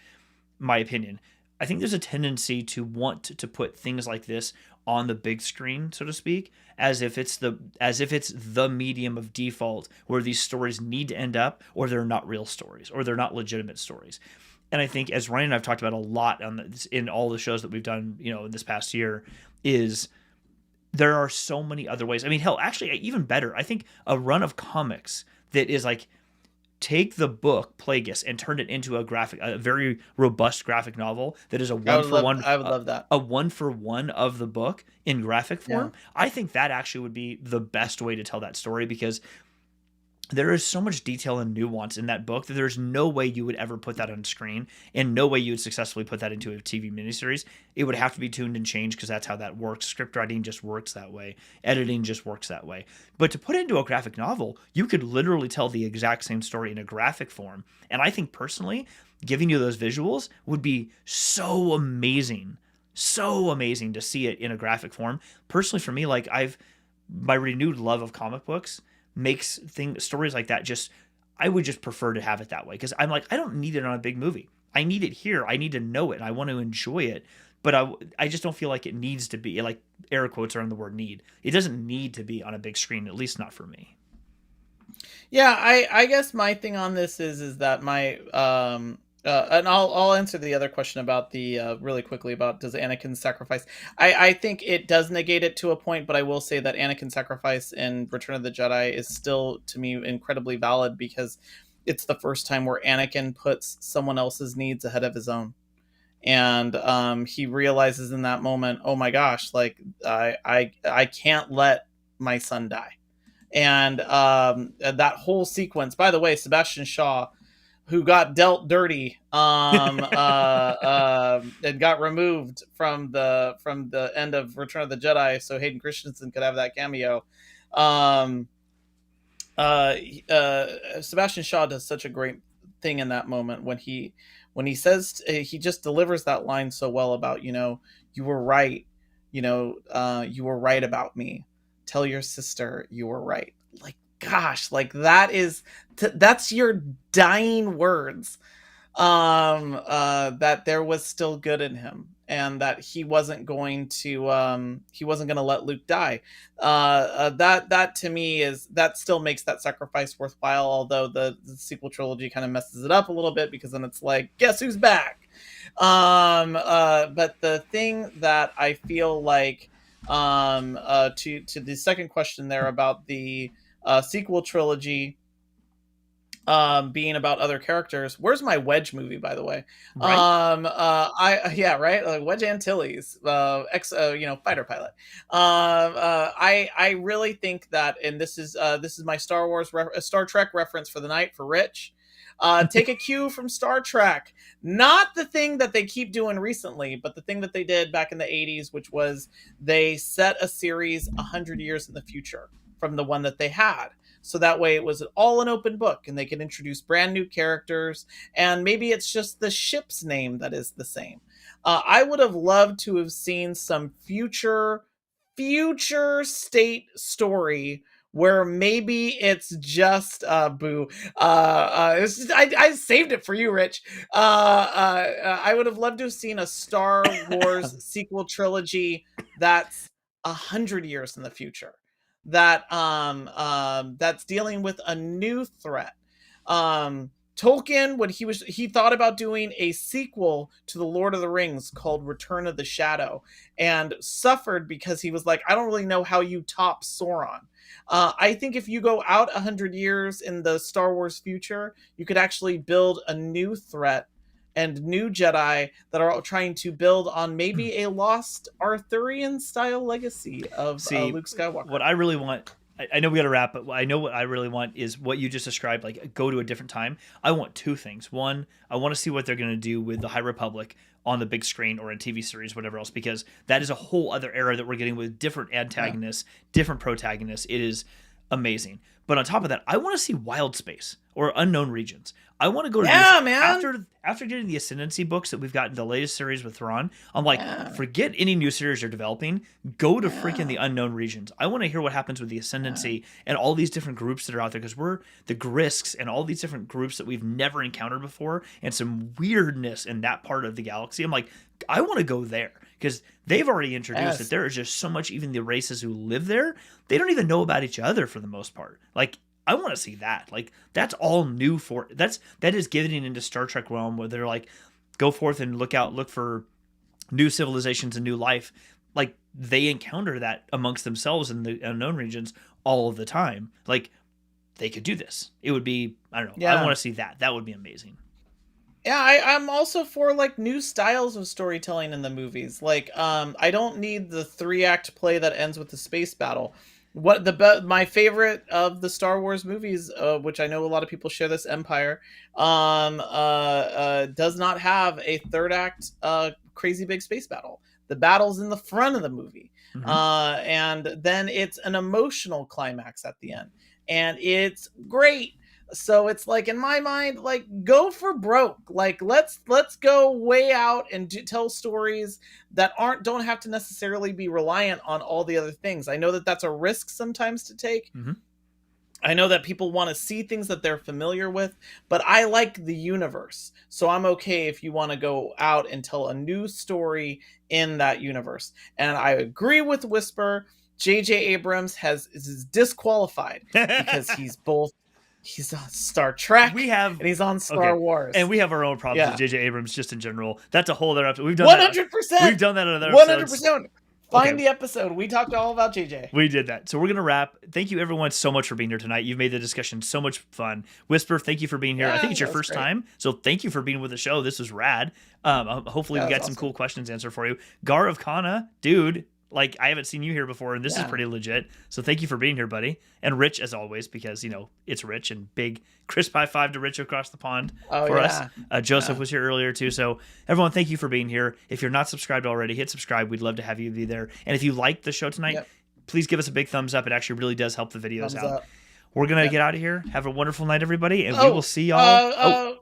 my opinion. I think there's a tendency to want to put things like this on the big screen, so to speak, as if it's the medium of default where these stories need to end up, or they're not real stories, or they're not legitimate stories. And I think, as Ryan and I've talked about a lot in all the shows that we've done, in this past year, is there are so many other ways. I mean, hell, actually, even better, I think a run of comics that is like, take the book Plagueis and turn it into a very robust graphic novel that is a one-for-one. I would love that. A one-for-one of the book in graphic form. Yeah. I think that actually would be the best way to tell that story, because there is so much detail and nuance in that book that there's no way you would ever put that on screen, and no way you would successfully put that into a TV miniseries. It would have to be tuned and changed, because that's how that works. Script writing just works that way. Editing just works that way. But to put it into a graphic novel, you could literally tell the exact same story in a graphic form. And I think personally, giving you those visuals would be so amazing to see it in a graphic form. Personally, for me, my renewed love of comic books makes stories like that I would just prefer to have it that way, because I'm like, I don't need it on a big movie. I need it here. I need to know it, and I want to enjoy it. But I just don't feel like it needs to be, like, air quotes are on the word need. It doesn't need to be on a big screen, at least not for me. Yeah, I guess my thing on this is that my and I'll answer the other question about the really quickly about does Anakin sacrifice. I think it does negate it to a point, but I will say that Anakin sacrifice in Return of the Jedi is still, to me, incredibly valid, because it's the first time where Anakin puts someone else's needs ahead of his own. And he realizes in that moment, oh my gosh, like I can't let my son die. And that whole sequence, by the way, Sebastian Shaw, who got dealt dirty and got removed from the end of Return of the Jedi so Hayden Christensen could have that cameo. Sebastian Shaw does such a great thing in that moment when he says, he just delivers that line so well about, you were right, you were right about me. Tell your sister you were right. Like, gosh, like that's your dying words, that there was still good in him, and that he wasn't going to let Luke die. That to me that still makes that sacrifice worthwhile, although the sequel trilogy kind of messes it up a little bit, because then it's like, guess who's back? But the thing that I feel like To the second question there about the sequel trilogy being about other characters. Where's my Wedge movie, by the way? Right? Right, like Wedge Antilles, fighter pilot. I really think that, and this is my Star Trek reference for the night for Rich. Take a cue from Star Trek, not the thing that they keep doing recently, but the thing that they did back in the 80s, which was they set a series 100 years in the future from the one that they had. So that way it was all an open book and they could introduce brand new characters. And maybe it's just the ship's name that is the same. I would have loved to have seen some future state story where maybe it's just boo. I saved it for you, Rich. I would have loved to have seen a Star Wars sequel trilogy that's 100 years in the future, that that's dealing with a new threat. Tolkien, when he thought about doing a sequel to the Lord of the Rings called Return of the Shadow, and suffered because he was like, I don't really know how you top Sauron. I think if you go out 100 years in the Star Wars future, you could actually build a new threat and new Jedi that are trying to build on maybe a lost Arthurian style legacy of Luke Skywalker. What I really want, I know we got to wrap, but I know what I really want is what you just described, like go to a different time. I want two things. One, I want to see what they're going to do with the High Republic on the big screen or in TV series, whatever else, because that is a whole other era that we're getting with different antagonists, different protagonists. It is amazing. But on top of that, I want to see wild space or unknown regions. I want to go to man. After getting the Ascendancy books that we've got in the latest series with Thrawn. I'm like, forget any new series you're developing. Go to freaking the unknown regions. I want to hear what happens with the Ascendancy and all these different groups that are out there, because we're the Grisks and all these different groups that we've never encountered before, and some weirdness in that part of the galaxy. I'm like, I want to go there, because they've already introduced that there is just so much, even the races who live there, they don't even know about each other for the most part. Like, I want to see that. Like, that's all new that is getting into Star Trek realm where they're like, go forth and look for new civilizations and new life. Like, they encounter that amongst themselves in the unknown regions all of the time. Like, they could do this. It would be, I don't know. I want to see that. That would be amazing. Yeah, I'm also for like new styles of storytelling in the movies. Like, I don't need the 3-act play that ends with the space battle. My favorite of the Star Wars movies, which I know a lot of people share this, Empire, does not have a 3rd-act crazy big space battle. The battle's in the front of the movie, and then it's an emotional climax at the end, and it's great. So it's like, in my mind, like, go for broke. Like, let's go way out and tell stories that don't have to necessarily be reliant on all the other things. I know that that's a risk sometimes to take. I know that people want to see things that they're familiar with, but I like the universe. So I'm okay if you want to go out and tell a new story in that universe. And I agree with Whisper. J.J. Abrams is disqualified because he's on Star Trek, and he's on Star Wars. And we have our own problems with J.J. Abrams just in general. That's a whole other episode. We've done 100%. We've done that in other episodes. 100%. Find the episode. We talked all about JJ. We did that. So we're going to wrap. Thank you, everyone, so much for being here tonight. You've made the discussion so much fun. Whisper, thank you for being here. I think it's your first time, so thank you for being with the show. This was rad. Hopefully we got some cool questions answered for you. Gar of Kana, dude, like, I haven't seen you here before, and this is pretty legit. So thank you for being here, buddy. And Rich, as always, because, it's Rich, and big crisp high five to Rich across the pond for us. Joseph was here earlier, too. So everyone, thank you for being here. If you're not subscribed already, hit subscribe. We'd love to have you be there. And if you liked the show tonight, please give us a big thumbs up. It actually really does help the videos out. We're going to get out of here. Have a wonderful night, everybody, and we will see y'all.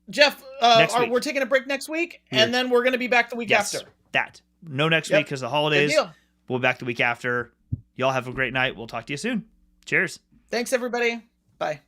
Jeff, we're taking a break next week, and then we're going to be back the week after. No next week because the holidays. We'll be back the week after. Y'all have a great night. We'll talk to you soon. Cheers. Thanks, everybody. Bye.